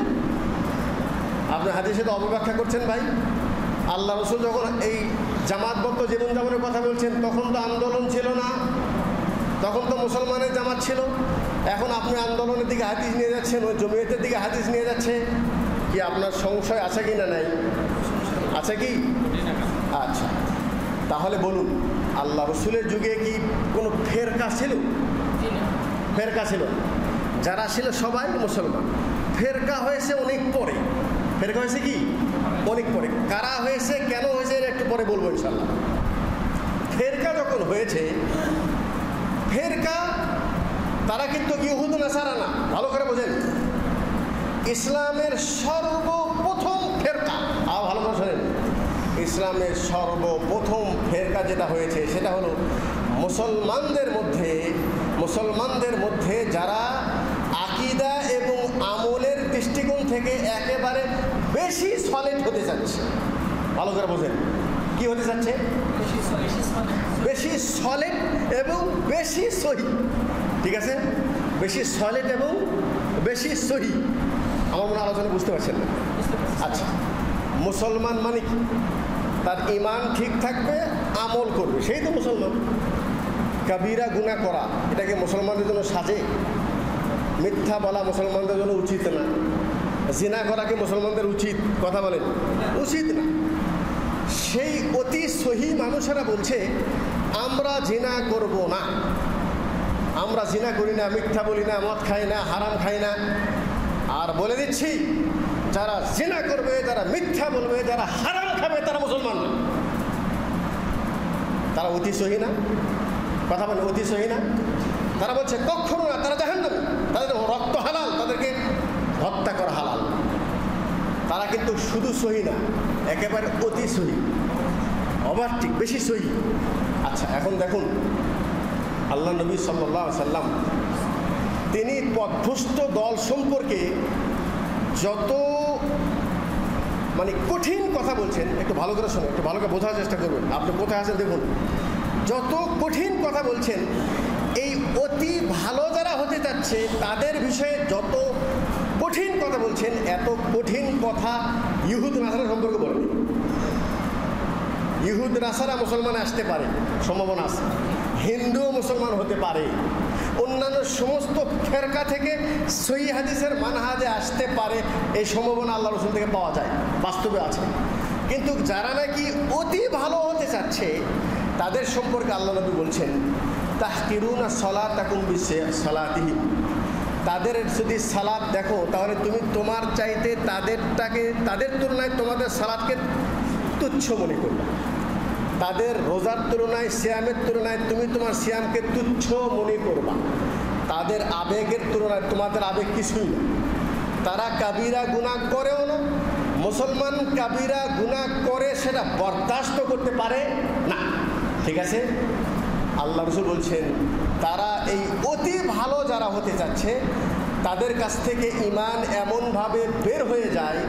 আপনি হাদিসে তো অপব্যাখ্যা করছেন ভাই। আল্লাহ রসুল যখন এই জামাতবদ্ধ জীবনযাপনের কথা বলছেন তখন তো আন্দোলন ছিল না, তখন তো মুসলমানের জামাত ছিল। এখন আপনি আন্দোলনের দিকে হাদিস নিয়ে যাচ্ছেন, ওই জমিয়তের দিকে হাদিস নিয়ে যাচ্ছে। কি আপনার সংশয় আছে কি না? নাই? আছে কি? আচ্ছা, তাহলে বলুন আল্লাহ রসুলের যুগে কি কোনো ফেরকা ছিল? ফেরকা ছিল? যারা ছিল সবাই মুসলমান। ফেরকা হয়েছে অনেক পরে। ফেরকা হয়েছে কি অনেক পরে। কারা হয়েছে, কেন হয়েছে, এটা একটু পরে বলবো ইনশাল্লাহ। ফেরকা যখন হয়েছে, ফেরকা তারা কিন্তু ইহুদ নাসারা না, ভালো করে বোঝেন। ইসলামের সর্বপ্রথম ফেরকা, ভালো করে শোনেন, ইসলামের সর্বপ্রথম ফেরকা যেটা হয়েছে সেটা হলো মুসলমানদের মধ্যে যারা আকীদা এবং আমলের দৃষ্টিকোণ থেকে একেবারে বেশি সলিড হতে যাচ্ছে। ভালো করে বোঝেন, কি হতে যাচ্ছে? বেশি সলিড এবং বেশি সহি। ঠিক আছে, বেশি সলিড এবং বেশি সহি। আমার মনে আলোচনা বুঝতে পারছেন না? আচ্ছা, মুসলমান মানে কি? তার ঈমান ঠিক থাকবে, আমল করবে, সেই তো মুসলমান। কাবিরা গুনাহ করা এটাকে মুসলমানদের জন্য সাজে? মিথ্যা বলা মুসলমানদের জন্য উচিত না। জিনা করা কি মুসলমানদের উচিত? কথা বলেন, উচিত না। সেই অতি সহি মানুষেরা বলছে আমরা জিনা করব না, আমরা জিনা করি না, মিথ্যা বলি না, মদ খাই না, হারাম খাই না। আর বলে দিচ্ছি যারা জিনা করবে, যারা মিথ্যা বলবে, যারা হারাম খাবে তারা মুসলমান না। তারা অতি সহি না? কথা বলে অতি সহি না? তারা বলছে কখনো না, তারা জাহান্নামী, তাদের রক্ত হালাল, তাদেরকে হত্যা করা হালাল। তারা কিন্তু শুধু সহি না, একেবারে অতি সহি, ওভারটিক, বেশি সহি। আচ্ছা, এখন দেখুন আল্লাহ নবী সাল্লাল্লাহু আলাইহি ওয়াসাল্লাম তিনি পথভ্রষ্ট দল সম্পর্কে যত মানে কঠিন কথা বলছেন, একটু ভালো করে শোনেন, একটু ভালো করে বোঝার চেষ্টা করবেন। আপনি কোথায় আছেন দেখুন, যত কঠিন কথা বলছেন, এই অতি ভালো যারা হতে যাচ্ছে তাদের বিষয়ে যত কঠিন কথা বলছেন, এত কঠিন কথা ইহুদ নাসারা সম্পর্কে বলেন। ইহুদ নাসারা মুসলমান আসতে পারে, সম্ভাবনা আছে। হিন্দুও মুসলমান হতে পারে, অন্যান্য সমস্ত ফেরকা থেকে সহিহ হাদিসের মানহাজে আসতে পারে, এই সম্ভাবনা আল্লাহ রসুল থেকে পাওয়া যায়, বাস্তবে আছে। কিন্তু যারা নাকি অতি ভালো হতে চাচ্ছে তাদের সম্পর্কে আল্লাহ নবী বলছেন, তাহকিরুনা সলাতাকুম বিসলাতিহিম, তাদের যদি সালাত দেখো তাহলে তুমি তোমার চাইতে তাদের তুলনায় তোমাদের সালাতকে তুচ্ছ মনে করবে। তাদের রোজার তুলনায় সিয়ামের তুলনায় তুমি তোমার সিয়ামকে তুচ্ছ মনে করবা। তাদের আবেগের তুলনায় তোমাদের আবেগ কিছুই না। তারা কাবিরা গুনাহ করেও না, মুসলমান কাবিরা গুনাহ করে সেটা বরদাস্ত করতে পারে না। ঠিক আছে, আল্লাহ রাসূল বলছেন তারা এই অতি ভালো যারা হতে চাচ্ছে তাদের কাছ থেকে ঈমান এমনভাবে বের হয়ে যায়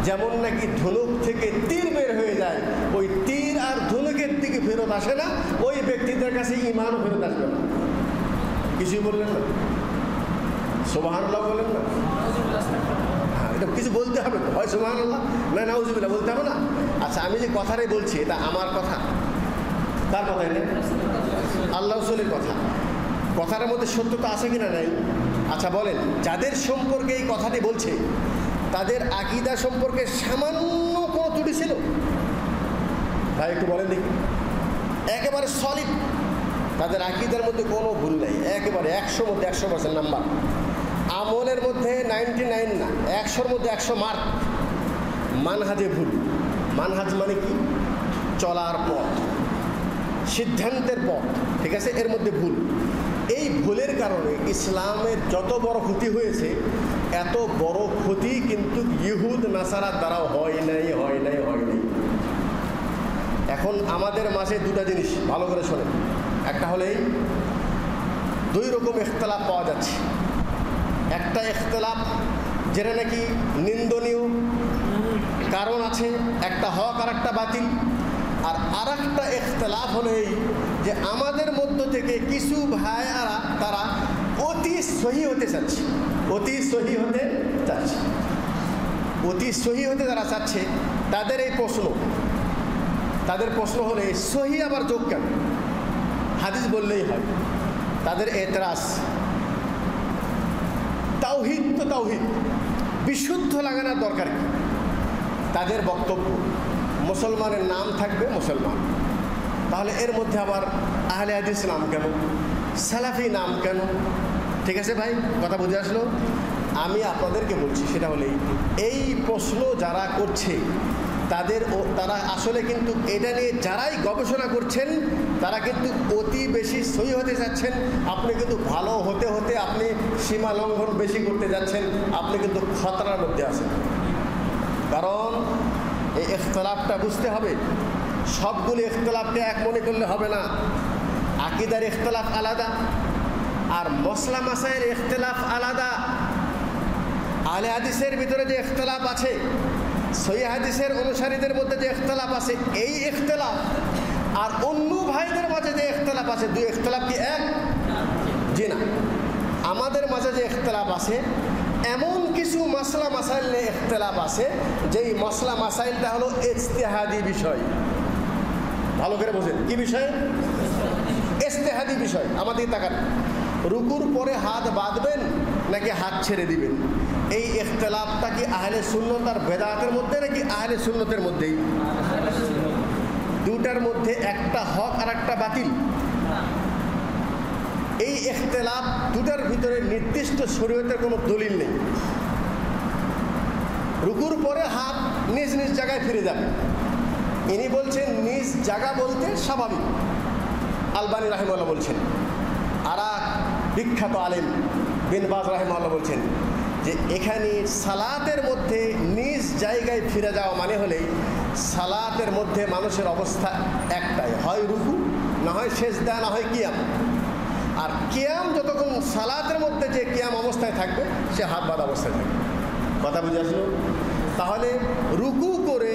যেমন নাকি ধনুক থেকে তীর বের হয়ে যায়। ওই তীর আর ধনুকের দিকে ফেরত আসে না, ওই ব্যক্তিদের কাছে ঈমানও ফেরত আসবে না। কিছুই বললেন না, সুবহানাল্লাহ বলেন না। হ্যাঁ, এটা কিছু বলতে হবে তো, হয় সুবহানাল্লাহ না নাউজুবিল্লাহ বলতে হবে না। আচ্ছা, আমি যে কথাটাই বলছি এটা আমার কথা, কার কথা? এটা আল্লাহ রাসূলের কথা। কথাটার মধ্যে সত্যতা আছে কিনা নাই? আচ্ছা বলেন, যাদের সম্পর্কে এই কথাটি বলছে তাদের আকীদা সম্পর্কে সামান্য কোনো ত্রুটি ছিল? ভাই একটু বলেন দেখি। একেবারে সলিড, তাদের আকীদার মধ্যে কোনো ভুল নাই, একেবারে 100 মধ্যে 100% নাম্বার। আমলের মধ্যে 99 না, 100-র মধ্যে 100 মার্ক। মানহাজে ভুল। মানহাজ মানে কি? চলার পথ, সিদ্ধান্তের পথ। ঠিক আছে, এর মধ্যে ভুল। এই ভুলের কারণে ইসলামের যত বড় ক্ষতি হয়েছে, এত বড় ক্ষতি কিন্তু ইহুদ নাসারার দ্বারাও হয় নাই। এখন আমাদের মাঝে দুটা জিনিস ভালো করে শোনেন। একটা হলে দুই রকম ইখতিলাফ পাওয়া যাচ্ছে। একটা ইখতিলাফ যেটা নাকি নিন্দনীয়, কারণ আছে, একটা হক আর একটা বাতিল। আর আরেকটা ইখতিলাফ হলো এই যে আমাদের মধ্য থেকে কিছু ভাইয়ারা তারা অতি সহি হতে চাচ্ছে। অতি সহি হতে যারা চাচ্ছে তাদের এই তাদের প্রশ্ন হলো এই সহি আবার যোগ কেন? হাদিস বললেই হয়। তাদের এতরাজ, তাওহীদ তো তাওহীদ, বিশুদ্ধ লাগানোর দরকার কি? তাদের বক্তব্য মুসলমানের নাম থাকবে মুসলমান, তাহলে এর মধ্যে আবার আহলে হাদিস নাম কেন, সালাফি নাম কেন? ঠিক আছে ভাই, কথা বুঝে আসলো? আমি আপনাদেরকে বলছি সেটা হলেই এই প্রশ্ন যারা করছে তারা আসলে কিন্তু এটা নিয়ে যারাই গবেষণা করছেন তারা কিন্তু অতি বেশি সহি হতে যাচ্ছেন। আপনি কিন্তু ভালো হতে হতে আপনি সীমা লঙ্ঘন বেশি করতে যাচ্ছেন, আপনি কিন্তু খতরার মধ্যে আছেন। কারণ এই ইখতিলাফটা বুঝতে হবে, সবগুলি ইখতিলাফকে এক মনে করলে হবে না। আকীদার ইখতিলাফ আলাদা আর মসলা মাসাইলের ইখতিলাফ আলাদা। আহলে হাদিসের ভিতরে যে ইখতিলাফ আছে, সহিহ হাদিসের অনুসারীদের মধ্যে যে ইখতিলাফ আছে, এই ইখতিলাফ আর অন্য ভাইদের মাঝে যে ইখতিলাফ আছে, দুই ইখতিলাফ কি এক? জি না। আমাদের মাঝে যে ইখতিলাফ আছে এমন কিছু মাসলা মাসাইল নিয়ে ইখতিলাফ আছে যেই মাসলা মাসাইলটা হলো ইজতিহাদি বিষয়। ভালো করে বোঝেন, কি বিষয়? ইজতিহাদি বিষয়। আমাদের তাকান, রুকুর পরে হাত বাঁধবেন নাকি হাত ছেড়ে দিবেন, এই ইখতিলাফটা কি আহলে সুন্নাত আর বেদাতের মধ্যে নাকি আহলে সুন্নাতের মধ্যেই? দুটার মধ্যে একটা হক আর একটা বাতিল। এই ইখতিলাফ দুটার ভিতরে নির্দিষ্ট শরীয়তের কোনো দলিল নেই। রুকুর পরে হাত নিজ নিজ জায়গায় ফিরে যাবে, ইনি বলছেন নিজ জায়গা বলতে স্বাভাবিক। আলবানী রাহিমাহুল্লাহ বলছেন, আর বিখ্যাত আলেম বিন বাজ রাহিমাহুল্লাহ বলছেন যে এখানে সালাতের মধ্যে নিজ জায়গায় ফিরে যাওয়া মানে হলেই সালাতের মধ্যে মানুষের অবস্থা একটাই, হয় রুকু, না হয় সেজদা, না হয় কিয়াম। আর কিয়াম যতক্ষণ সালাতের মধ্যে যে কিয়াম অবস্থায় থাকবে সে হাত বাঁধা অবস্থায় থাকবে। কথা বুঝে আসলো? তাহলে রুকু করে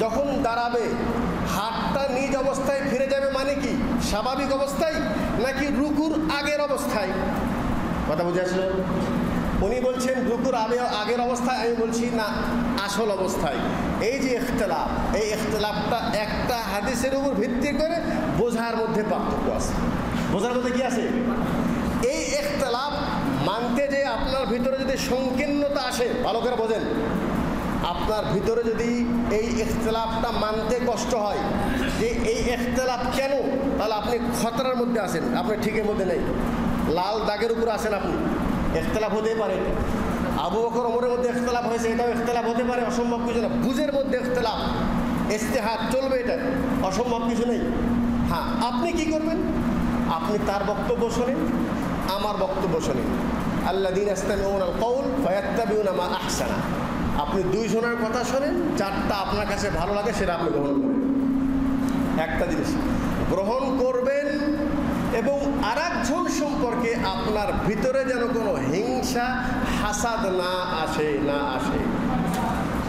যখন দাঁড়াবে হাতটা নিজ অবস্থায় ফিরে যাবে মানে কি স্বাভাবিক অবস্থায় নাকি রুকুর আগের অবস্থায়? কথা বুঝে আসলো? উনি বলছেন রুকুর আগের অবস্থায়, আমি বলছি না আসল অবস্থায়। এই যে ইখতিলাফ, এই ইখতিলাফটা একটা হাদিসের উপর ভিত্তি করে বোঝার মধ্যে পার্থক্য আছে। বোঝার মধ্যে কি আছে? এই ইখতিলাফ মানতে যে আপনার ভিতরে যদি সংকীর্ণতা আসে, ভালো করে বোঝেন, আপনার ভিতরে যদি এই ইখতিলাফটা মানতে কষ্ট হয় যে এই ইখতিলাফ কেন, তাহলে আপনি খতরার মধ্যে আছেন, আপনি ঠিকের মধ্যে নেই, লাল দাগের উপরে আছেন আপনি। ইখতিলাফ হতেই পারে, আবু বকর ওমরের মধ্যে ইখতিলাফ হয়েছে, এটাও ইখতিলাফ হতে পারে, অসম্ভব কিছু না। বুঝের মধ্যে ইখতিলাফ, ইজতিহাদ চলবে, এটা অসম্ভব কিছু নেই। হ্যাঁ, আপনি কি করবেন? আপনি তার বক্তব্য শোনেন, আমার বক্তব্য শোনেন। আল্লাযীনা ইসতামিউনাল কওল ফায়াত্তাবিউনা মা আহসানা। আপনি দুইজনের কথা শোনেন, যারটা আপনার কাছে ভালো লাগে সেটা আপনি গ্রহণ করেন। একটা জিনিস গ্রহণ করবেন, এবং আরেকজন সম্পর্কে আপনার ভিতরে যেন কোনো হিংসা হাসাদ না আসে।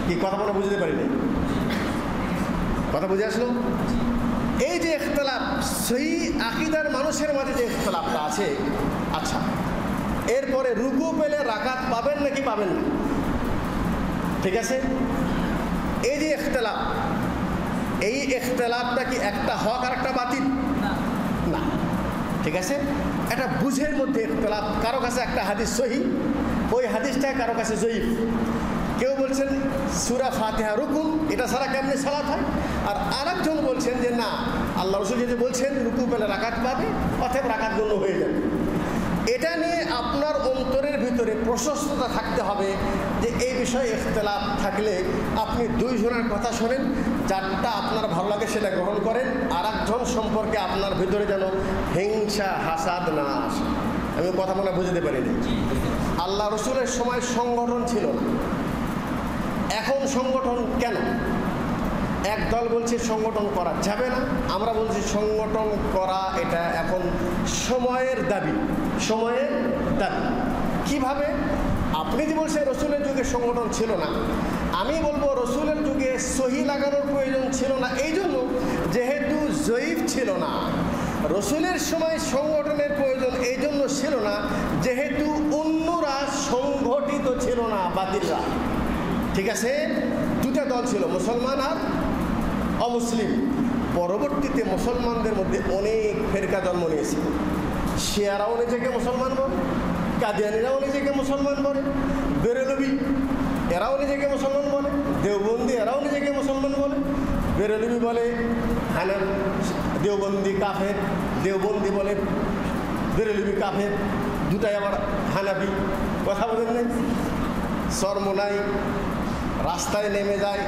কি কথা বলে বুঝতে পারিনি? কথা বুঝে আসলো? এই যে ইখতিলাফ, সেই আকীদার মানুষের মাঝে যে ইখতিলাফটা আছে, আচ্ছা এরপরে রুকু পেলে রাকাত পাবেন নাকি পাবেন না? ঠিক আছে, এই যে ইখতিলাফ, এই ইখতিলাফটা কি একটা হক আর একটা বাতিল? না। ঠিক আছে, এটা বুঝের মধ্যে ইখতিলাফ। কারো কাছে একটা হাদিস সহিহ, ওই হাদিসটা কারো কাছে জয়ীফ। কেউ বলছেন সূরা ফাতিহা রুকু, এটা ছাড়া কেমনি সালাত হয়? আর আরেকজন বলছেন যে না, আল্লাহ রাসূল যদি বলছেন রুকু পেলে রাকাত পাবে, অতএব রাকাত গণ্য হয়ে যাবে। এটা নিয়ে আপনার অন্তরের ভিতরে প্রশস্ততা থাকতে হবে যে এই বিষয়ে ইখতিলাফ থাকলে আপনি দুইজনের কথা শোনেন, যারটা আপনার ভালো লাগে সেটা গ্রহণ করেন। আরেকজন সম্পর্কে আপনার ভিতরে যেন হিংসা হাসাদ না আসে। আমি কথা মনে বুঝতে পারিনি। আল্লাহ রসুলের সময় সংগঠন ছিল না, এখন সংগঠন কেন? এক দল বলছে সংগঠন করা যাবে না, আমরা বলছি সংগঠন করা এটা এখন সময়ের দাবি। সময়ের দাবি কিভাবে? আপনি যে বলছেন রসুলের যুগে সংগঠন ছিল না, আমি বলবো রসুলের যুগে সহি লাগানোর প্রয়োজন ছিল না, এই জন্য যেহেতু জয়ীফ ছিল না। রসুলের সময় সংগঠনের প্রয়োজন এই জন্য ছিল না যেহেতু অন্যরা সংগঠিত ছিল না, বাতিলরা। ঠিক আছে, দুটা দল ছিল, মুসলমান আর অমুসলিম। পরবর্তীতে মুসলমানদের মধ্যে অনেক ফেরকা জন্ম নিয়েছে। শিয়ারাও নিজেকে মুসলমান বলে, কাদিয়ানিরাও নিজেকে মুসলমান বলে, বেরেলভি এরাও নিজেকে মুসলমান বলে, দেওবন্দি এরাও নিজেকে মুসলমান বলে। বেরেলভি বলে দেওবন্দি কাফের, দেওবন্দি বলে বেরেলভি কাফের, দুটাই আবার হানাফি। কথা বলেন নাই? চরমোনাই রাস্তায় নেমে যায়,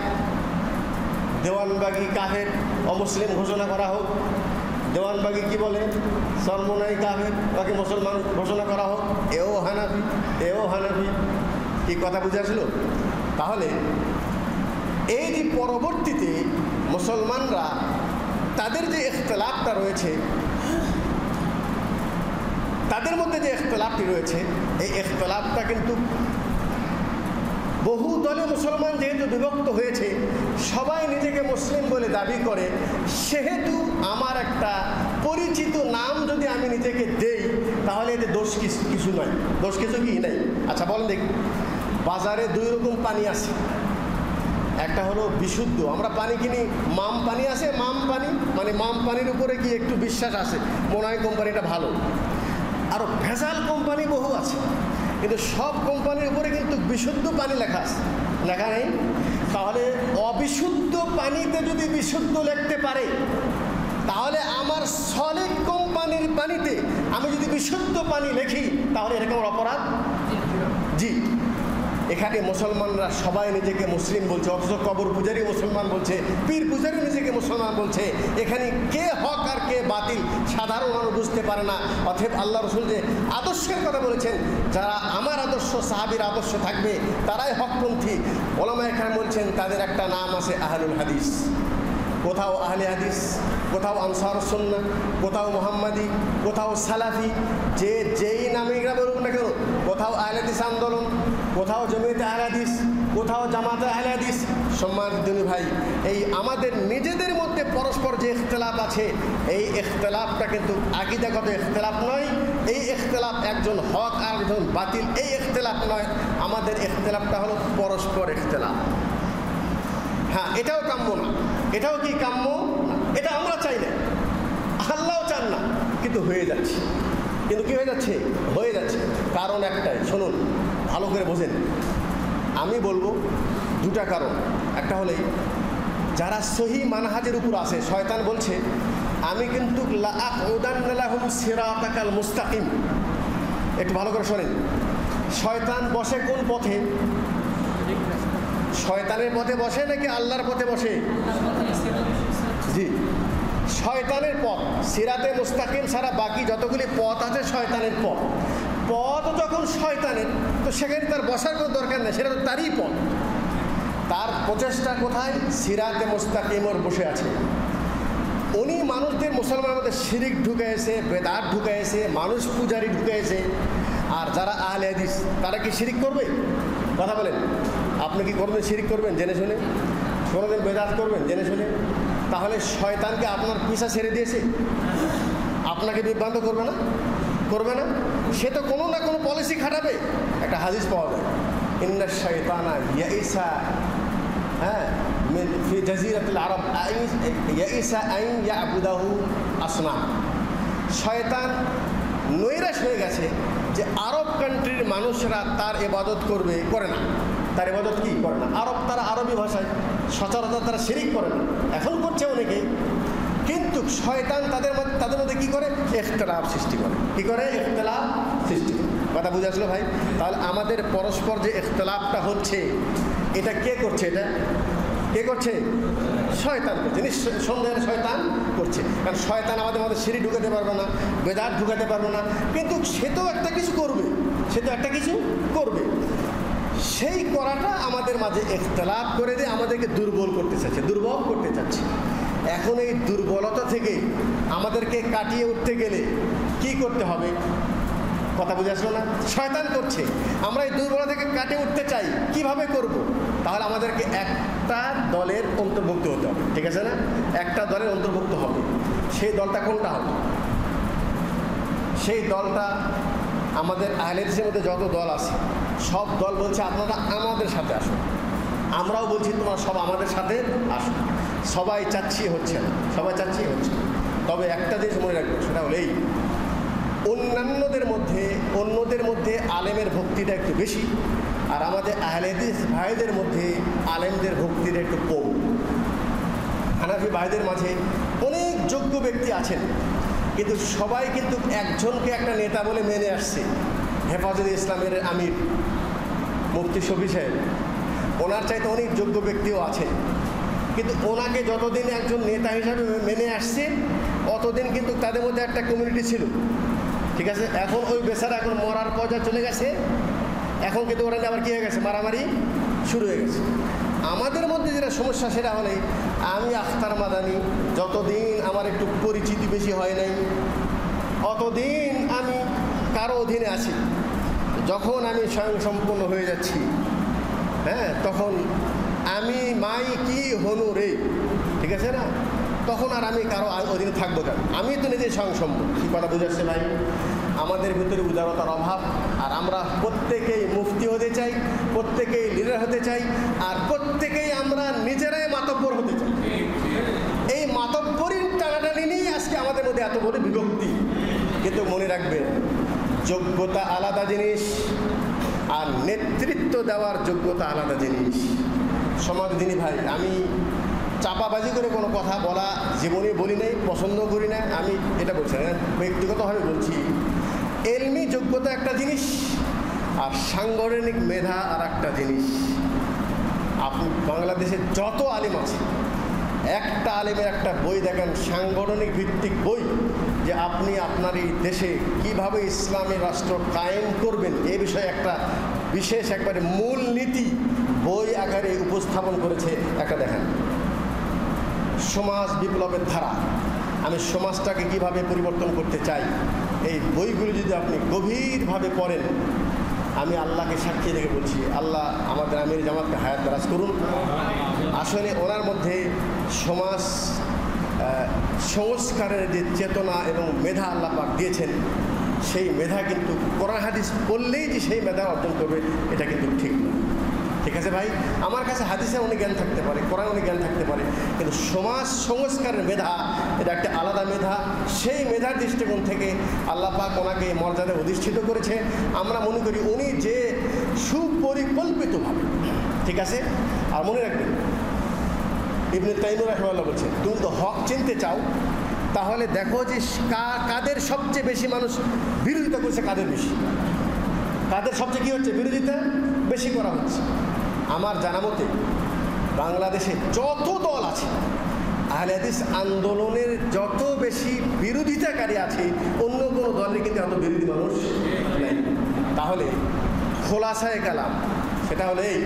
দেওয়ানবাগি কাফের, অমুসলিম ঘোষণা করা হোক। দেওয়ানবাগি কি বলে? চরমোনাই কাফের, বাকি মুসলমান ঘোষণা করা হোক। এও হানাফি, এও হানাফি। কি কথা বুঝে আসলো? তাহলে এই যে পরবর্তীতে মুসলমানরা তাদের যে ইখতিলাফটা রয়েছে, তাদের মধ্যে যে ইখতিলাফটি রয়েছে, এই ইখতিলাফটা কিন্তু বহু দলে মুসলমান যেহেতু বিভক্ত হয়েছে, সবাই নিজেকে মুসলিম বলে দাবি করে, সেহেতু আমার একটা পরিচিত নাম যদি আমি নিজেকে দেই তাহলে এতে দোষ কিছু নয়। দোষ কিছু কি নাই? আচ্ছা বলেন দেখি, বাজারে দুই রকম পানি আছে। একটা হলো বিশুদ্ধ, আমরা পানি কিনি, মাম পানি আছে, মাম পানি মানে মাম পানির উপরে কি একটু বিশ্বাস আছে, মনে হয় কোম্পানিটা ভালো। আরও ভেজাল কোম্পানি বহু আছে, কিন্তু সব কোম্পানির উপরে কিন্তু বিশুদ্ধ পানি লেখা আছে, লেখা নেই। তাহলে অবিশুদ্ধ পানিতে যদি বিশুদ্ধ লিখতে পারে, তাহলে আমার সলিড কোম্পানির পানিতে আমি যদি বিশুদ্ধ পানি লিখি তাহলে এরকম অপরাধ? জি। এখানে মুসলমানরা সবাই নিজেকে মুসলিম বলছে, অথচ কবর পূজারি মুসলমান বলছে, পীর পূজারি নিজেকে মুসলমান বলছে। এখানে কে হক আর কে বাতিল সাধারণ মানুষ বুঝতে পারে না। অতএব আল্লাহ রসুল যে আদর্শের কথা বলেছেন, যারা আমার আদর্শ সাহাবীর আদর্শ থাকবে তারাই হকপন্থী। ওলামায়ে কেরাম বলছেন তাদের একটা নাম আছে আহলুল হাদিস। কোথাও আহলে হাদিস, কোথাও আনসারুস সুন্নাহ, কোথাও মুহাম্মাদি, কোথাও সালাফি, যে যেই নামে এরা বলুন না কেন, কোথাও আহলে হাদিস আন্দোলন, কোথাও জমিয়তে আহলে হাদিস, কোথাও জামাতে আহলে হাদিস। সম্মানিত ভাই, এই আমাদের নিজেদের মধ্যে পরস্পর যে ইখতিলাফ আছে, এই ইখতিলাফটা কিন্তু আকীদাগত ইখতিলাফ নয়। এই ইখতিলাফ একজন হক আর একজন বাতিল, এই ইখতিলাফ নয়। আমাদের ইখতিলাফটা হলো পরস্পর ইখতিলাফ। হ্যাঁ, এটাও কাম্য না। এটাও কি কাম্য? এটা আমরা চাই না, আল্লাহও চান না, কিন্তু হয়ে যাচ্ছে। কিন্তু কি হয়ে যাচ্ছে? হয়ে যাচ্ছে। কারণ একটাই, শুনুন ভালো করে বোঝেন। আমি বলবো দুটা কারণ। একটা হলেই যারা সহি মানহাজের উপর আছে, শয়তান বলছে আমি কিন্তু লাআকুদান্না লাহুম সিরাতাকাল মুস্তাকিম। একটু ভালো করে শোনেন, শয়তান বসে কোন পথে? শয়তানের পথে বসে নাকি আল্লাহর পথে বসে? জি, শয়তানের পথ। সিরাতে মুস্তাকিম ছাড়া বাকি যতগুলি পথ আছে শয়তানের পথ। পথ যখন শয়তানের, তো সেখানে তার বসার কোনো দরকার নেই, সেটা তো তারই পথ। তার প্রচেষ্টা কোথায়? সিরাতে মুস্তাকিমর বসে আছে। উনি মানুষদের, মুসলমানের মধ্যে শিরিক ঢুকাইছে, বেদাত ঢুকাইছে, মানুষ পূজারি ঢুকাইছে। আর যারা আহলে হাদিস তারা কি শিরিক করবে? কথা বলেন, আপনি কি কোনোদিন শিরিক করবেন জেনে শুনে? কোনোদিন বেদাত করবেন জেনে শুনে? তাহলে শয়তানকে আপনার পিছা ছেড়ে দিয়েছে, আপনাকে বিভ্রান্ত করবে না? করবে না? সে তো কোনো না কোনো পলিসি খাটাবে। একটা হাদিস পাওয়া যায়, ইন্না শাইতানা ইয়াইসা ফি জাজিরাতিল আরব ইয়াইসা আইন ইয়াবুদাহু আসনাম। শয়তান নৈরাশ হয়ে গেছে যে আরব কান্ট্রির মানুষরা তার ইবাদত করবে, করে না। তার ইবাদত কি করে না? তারা আরবি ভাষায় সচরাচর তারা শিরিক করে না, এখন করছে অনেকেই। কিন্তু শয়তান তাদের মধ্যে কি করে? ইখতিলাফ সৃষ্টি করে। কি করে? ইখতিলাফ সৃষ্টি করে। কথা বুঝে আসলো ভাই? তাহলে আমাদের পরস্পর যে ইখতিলাফটা হচ্ছে, এটা কে করছে? এটা কে করছে? শয়তান করছে। নিঃসন্দেহে শয়তান করছে। কারণ শয়তান আমাদের মধ্যে শিরিক ঢুকাতে পারবে না, বেদাত ঢুকাতে পারবে না, কিন্তু সে তো একটা কিছু করবে, সেই করাটা আমাদের মাঝে ইখতিলাফ করে দিয়ে আমাদেরকে দুর্বল করতে চাচ্ছে, দুর্বল করতে চাচ্ছে। এখন এই দুর্বলতা থেকে আমাদেরকে কাটিয়ে উঠতে গেলে কি করতে হবে? কথা বুঝে আসলো না? শয়তান করছে, আমরা এই দুর্বলতা থেকে কাটিয়ে উঠতে চাই, কিভাবে করব? তাহলে আমাদেরকে একটা দলের অন্তর্ভুক্ত হতে হবে, ঠিক আছে না? একটা দলের অন্তর্ভুক্ত হবে। সেই দলটা কোনটা হবে? সেই দলটা আমাদের আহলে হাদিসের মধ্যে যত দল আছে, সব দল বলছে আপনারা আমাদের সাথে আসুন। আমরাও বলছি তোমরা সব আমাদের সাথে আসো। সবাই চাচ্ছি, হচ্ছে না। সবাই চাচ্ছি, হচ্ছে না। তবে একটা জিনিস মনে রাখবো, সেটা হলো এই, অন্যদের মধ্যে আলেমের ভক্তিটা একটু বেশি, আর আমাদের আহলে হাদিস ভাইদের মধ্যে আলেমদের ভক্তিটা একটু কম। হানাফি ভাইদের মাঝে অনেক যোগ্য ব্যক্তি আছেন, কিন্তু সবাই কিন্তু একজনকে একটা নেতা বলে মেনে আসছে। হেফাজতে ইসলামের আমির মুফতি শফি সাহেব, ওনার চাইতে অনেক যোগ্য ব্যক্তিও আছেন, কিন্তু ওনাকে যতদিন একজন নেতা হিসাবে মেনে আসছে, অতদিন কিন্তু তাদের মধ্যে একটা কমিউনিটি ছিল, ঠিক আছে? এখন ওই বেচারা এখন মরার পর্যায়ে চলে গেছে, এখন কিন্তু ওরা আবার কী হয়ে গেছে? মারামারি শুরু হয়ে গেছে। আমাদের মধ্যে যেটা সমস্যা, সেটা হলে আমি আখতার মাদানি, যতদিন আমার একটু পরিচিতি বেশি হয় নাই, অতদিন আমি কারো অধীনে আছি। যখন আমি স্বয়ংসম্পূর্ণ হয়ে যাচ্ছি, তখন আমি মাই কি হনু রে, ঠিক আছে না? তখন আর আমি কারো অধীনে থাকবো কেন? আমি তো নিজে স্বয়ংসম্পূর্ণ। কি কথা বুঝাচ্ছে ভাই? আমাদের ভিতরে উদারতার অভাব, আর আমরা প্রত্যেকেই মুফতি হতে চাই, প্রত্যেকেই লিডার হতে চাই, আর প্রত্যেকেই আমরা নিজেরাই মাতব্বর হতে চাই। এই মাতব্বরীর টানাটানি নিয়েই আজকে আমাদের মধ্যে এত বড় বিভক্তি। কিন্তু মনে রাখবেন, যোগ্যতা আলাদা জিনিস, আর নেতৃত্ব দেওয়ার যোগ্যতা আলাদা জিনিস। সমাজদিনী ভাই, আমি চাপাবাজি করে কোনো কথা বলা জীবনে বলি নাই, পছন্দ করি না। আমি এটা বলছি না, ব্যক্তিগতভাবে বলছি। এলমি যোগ্যতা একটা জিনিস, আর সাংগঠনিক মেধা আর একটা জিনিস। আপনি বাংলাদেশে যত আলেম আছে, একটা আলেমের একটা বই দেখেন, সাংগঠনিক ভিত্তিক বই, যে আপনি আপনার এই দেশে কিভাবে ইসলামী রাষ্ট্র কায়েম করবেন, এই বিষয়ে একটা বিশেষ একবারে মূল নীতি বই আকারে উপস্থাপন করেছে। একটা দেখেন, সমাজ বিপ্লবের ধারা, আমি সমাজটাকে কিভাবে পরিবর্তন করতে চাই, এই বইগুলি যদি আপনি গভীরভাবে পড়েন, আমি আল্লাহকে সাক্ষী রেখে বলছি, আল্লাহ আমাদের আমির জামাতকে হায়াত দারাজ করুন। আসলে ওনার মধ্যে সমাজ সংস্কারের যে চেতনা এবং মেধা আল্লাহ পাক দিয়েছেন, সেই মেধা কিন্তু কোরআন হাদিস পড়লেই যে সেই মেধা অর্জন করবে, এটা কিন্তু ঠিক না। ঠিক আছে ভাই, আমার কাছে হাদিসের অনেক জ্ঞান থাকতে পারে, কোরআন অনেক জ্ঞান থাকতে পারে, কিন্তু সমাজ সংস্কারের মেধা এটা একটা আলাদা মেধা। সেই মেধার দৃষ্টিকোণ থেকে আল্লাহ পাক ওনাকে মর্যাদায় অধিষ্ঠিত করেছে। আমরা মনে করি উনি যে সুপরিকল্পিতভাবে ঠিক আছে? আর মনে রাখবেন, ইবনে তাইমিয়া রাহিমাহুল্লাহ বলছেন, তুমি তো হক চিনতে চাও, তাহলে দেখো যে কাদের সবচেয়ে বেশি মানুষ বিরোধিতা করছে, কাদের বেশি, কাদের সবচেয়ে কী হচ্ছে, বিরোধিতা বেশি করা হচ্ছে। আমার জানা মতে বাংলাদেশে যত দল আছে, আহলে হাদিস আন্দোলনের যত বেশি বিরোধিতাকারী আছে, অন্য কোনো দলের কিন্তু এত বিরোধী মানুষ নেই। তাহলে খোলাসায়ে কালাম সেটা হলো এই,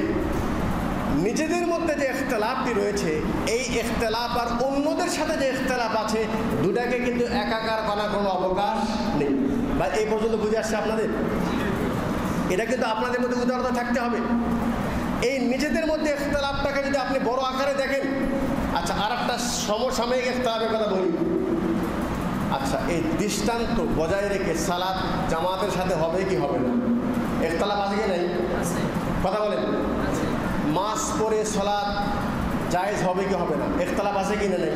নিজেদের মধ্যে যে ইখতিলাফটি রয়েছে, এই ইখতিলাফ আর অন্যদের সাথে যে ইখতিলাফ আছে, দুটাকে কিন্তু একাকার করার কোনো অবকাশ নেই। বা এই পর্যন্ত বুঝে আসছে আপনাদের? এটা কিন্তু আপনাদের মধ্যে উদারতা থাকতে হবে। এই নিজেদের মধ্যে ইখতিলাফটাকে যদি আপনি বড় আকারে দেখেন, আচ্ছা আর একটা সমসাময়িক ইখতিলাফের কথা বলি। আচ্ছা, এই দৃষ্টান্ত বজায় রেখে সালাত জামাতের সাথে হবে কি হবে না, ইখতিলাফ আছে কি নাই? কথা বলেন। মাস পরে সালাত জায়েজ হবে কি হবে না, ইখতিলাফ আছে কি না নেই?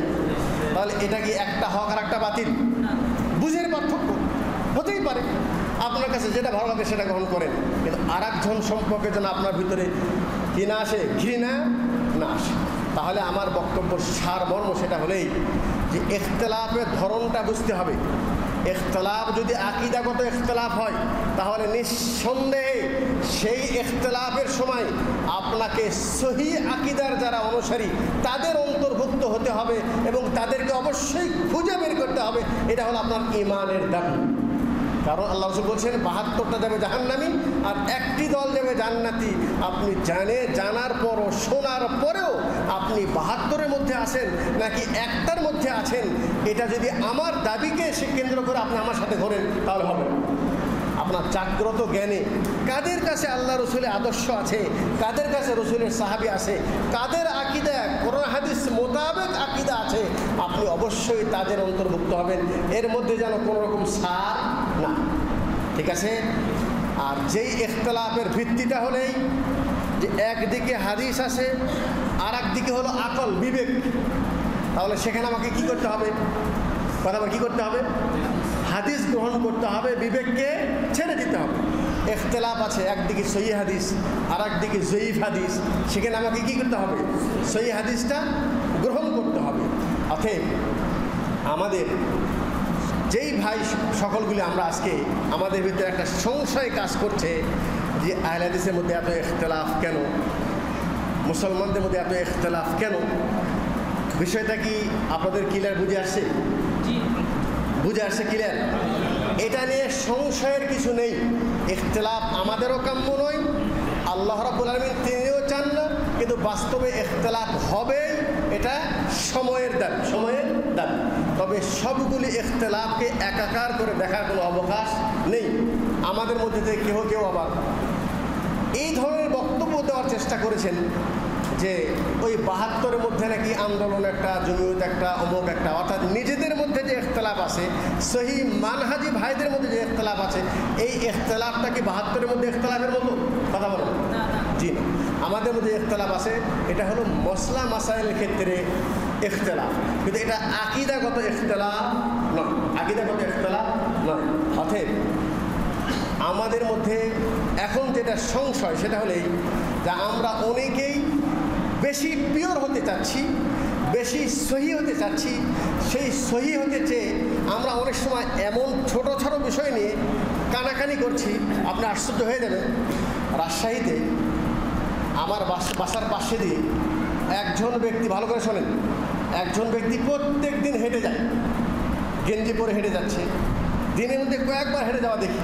তাহলে এটা কি একটা হক আর একটা বাতিল? বুঝের পার্থক্য হতেই পারে। আপনার কাছে যেটা ভালো লাগে সেটা গ্রহণ করেন, কিন্তু আর একজন সম্পর্কে যেন আপনার ভিতরে কি না আসে, ঘৃণা না আসে। তাহলে আমার বক্তব্য সারমর্ম সেটা হলেই যে ইখতিলাফের ধরনটা বুঝতে হবে। ইখতিলাফ যদি আকীদাগত ইখতিলাফ হয়, তাহলে নিঃসন্দেহে সেই ইখতিলাফের সময় আপনাকে সহি আকীদার যারা অনুসারী তাদের অন্তর্ভুক্ত হতে হবে এবং তাদেরকে অবশ্যই খুঁজে বের করতে হবে। এটা হলো আপনার ঈমানের দাবি। কারণ আল্লাহ রাসূল বলছেন ৭২টা যাবে জাহান্নামী আর একটি দল যাবে জান্নাতি। আপনি জানার পরও, শোনার পরেও আপনি ৭২-এর মধ্যে আছেন নাকি একটার মধ্যে আছেন, এটা যদি আমার দাবিকে সে কেন্দ্র করে আপনি আমার সাথে ঘোরেন, তাহলে হবে না। আপনার জাগ্রত জ্ঞানে কাদের কাছে আল্লাহ রসুলের আদর্শ আছে, কাদের কাছে রসুলের সাহাবী আছে, কাদের আকীদা কোরআন হাদিস মোতাবেক আকীদা আছে, আপনি অবশ্যই তাদের অন্তর্ভুক্ত হবেন। এর মধ্যে যেন কোনো রকম ছাড় না, ঠিক আছে? আর যেই ইখতিলাফের ভিত্তিটা হলেই যে একদিকে হাদিস আছে আর একদিকে হলো আকল, বিবেক, তাহলে সেখানে আমাকে কি করতে হবে? কথা বল, কী করতে হবে? হাদিস গ্রহণ করতে হবে, বিবেককে ছেড়ে দিতে হবে। ইখতিলাফ আছে, একদিকে সহি হাদিস আর একদিকে জয়ীফ হাদিস, সেখানে আমাকে কী করতে হবে? সহি হাদিসটা গ্রহণ করতে হবে। অতএব আমাদের যেই ভাই সকলগুলি আমরা আজকে আমাদের ভিতরে একটা সংশয় কাজ করছে যে আহলে হাদিসের মধ্যে এত ইখতিলাফ কেন, মুসলমানদের মধ্যে এত ইখতিলাফ কেন, বিষয়টা কি আপনাদের ক্লিয়ার বুঝে আসছে? বুঝে আসছে ক্লিয়ার? এটা নিয়ে সংশয়ের কিছু নেই। ইখতিলাফ আমাদেরও কাম্য নয়, আল্লাহ রাব্বুল আলামিন তিনিও চান না, কিন্তু বাস্তবে ইখতিলাফ হবে, এটা সময়ের দাবি, সময়ের দাবি। তবে সবগুলি ইখতিলাফকে একাকার করে দেখার কোনো অবকাশ নেই। আমাদের মধ্যে থেকে কেউ কেউ আবার এই ধরনের বক্তব্য দেওয়ার চেষ্টা করেছেন যে ওই ৭২-এর মধ্যে নাকি আন্দোলন একটা, জমিয়ত একটা, অমুক একটা, অর্থাৎ নিজেদের মধ্যে যে ইখতিলাফ আছে, সহি মানহাজি ভাইদের মধ্যে যে ইখতিলাফ আছে, এই ইখতিলাফটা কি ৭২-এর মধ্যে ইখতিলাফের মতো? কথা বলেন। জি না, আমাদের মধ্যে ইখতিলাফ আছে, এটা হলো মসলা মাসাইলের ক্ষেত্রে ইখতিলাফ, কিন্তু এটা আকীদাগত ইখতিলাফ নয়, আকীদাগত ইখতিলাফ নয়। অতএব আমাদের মধ্যে এখন যেটা সংশয় সেটা হলেই যে আমরা অনেকেই বেশি পিওর হতে চাচ্ছি, বেশি সহি হতে চাচ্ছি। সেই সহি হতে চেয়ে আমরা অনেক সময় এমন ছোট ছোট বিষয় নিয়ে কানাকানি করছি, আপনি আশ্চর্য হয়ে যাবেন। রাজশাহীতে আমার বাসার পাশে দিয়ে একজন ব্যক্তি, ভালো করে শোনেন, একজন ব্যক্তি প্রত্যেক দিন হেঁটে যায়, গেঞ্জি পরে হেঁটে যাচ্ছে, দিনের মধ্যে কয়েকবার হেঁটে যাওয়া দেখি।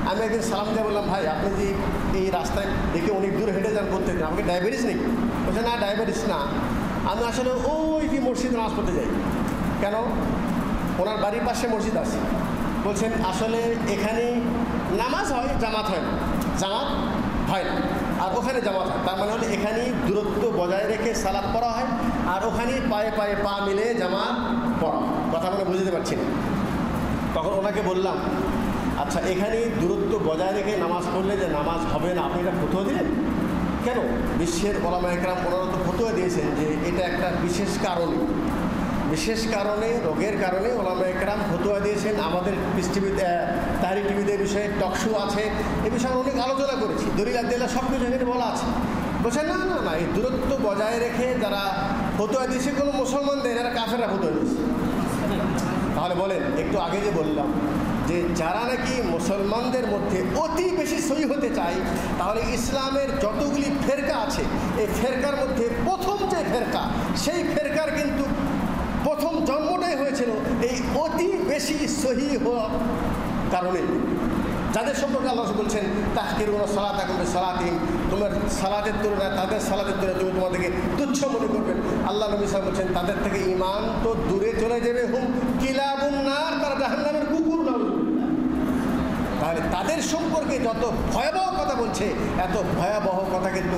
আমি একদিন সালাম দিয়ে বললাম, ভাই আপনি যে এই রাস্তায় দেখে অনেক দূর হেঁটে যান প্রত্যেকদিন, আমাকে ডায়াবেটিস নেই? বলছে না, ডায়াবেটিস না, আমি আসলে ওই কি মসজিদে নামাজ পড়তে যাই। কেন? ওনার বাড়ির পাশে মসজিদ আছে। বলছেন আসলে এখানে নামাজ হয়, জামাত হয় না, জামাত হয় না, আর ওখানে জামাত হয়। তার মানে হলো এখানেই দূরত্ব বজায় রেখে সালাত পড়া হয়, আর ওখানেই পায়ে পায়ে পা মিলে জামাত পড়া। কথা বলে বুঝতে পারছি না। তখন ওনাকে বললাম, আচ্ছা এখানেই দূরত্ব বজায় রেখে নামাজ পড়লে যে নামাজ হবে না, আপনি এটা ফতোয়া দিলেন কেন? বিশ্বের ওলামা একরাম ওনারা তো ফতোয়া দিয়েছেন যে এটা একটা বিশেষ কারণে রোগের কারণে ওলামা একরাম ফতোয়া দিয়েছেন। আমাদের পৃথিবীতে তাহরিক টিভিতে বিষয়ে টকশো আছে, এ বিষয়ে অনেক আলোচনা করেছি, দলিল আদিল্লাহ সব কিছু এখানে বলা আছে। বলছেন না না না, এই দূরত্ব বজায় রেখে যারা ফতোয়া দিয়েছে কোনো মুসলমান দেন, এরা কাফেররা ফতোয়া দিয়েছে। তাহলে বলেন, একটু আগে যে বললাম যে যারা নাকি মুসলমানদের মধ্যে অতি বেশি সহি হতে চায়, তাহলে ইসলামের যতগুলি ফেরকা আছে এই ফেরকার মধ্যে প্রথম যে ফেরকা, সেই ফেরকার কিন্তু প্রথম জন্মটাই হয়েছিল এই অতি বেশি সহি হওয়ার কারণে। যাদের সম্পর্কে আল্লাহ বলছেন তাহকিরুনা সালাতাকুম বিসালাতিহিম, তোমার সালাতের তুলনায় তাদের সালাতের তুলনায় তুমি তোমাদেরকে তুচ্ছ মনে করবেন। আল্লাহ নবী সাল্লাল্লাহু আলাইহি ওয়াসাল্লাম বলছেন তাদের থেকে ঈমান তো দূরে চলে যাবে, হুম কিলাবুন নার, তারা জাহান্নামের কুকুর। তাহলে তাদের সম্পর্কে যত ভয়াবহ কথা বলছে, এত ভয়াবহ কথা কিন্তু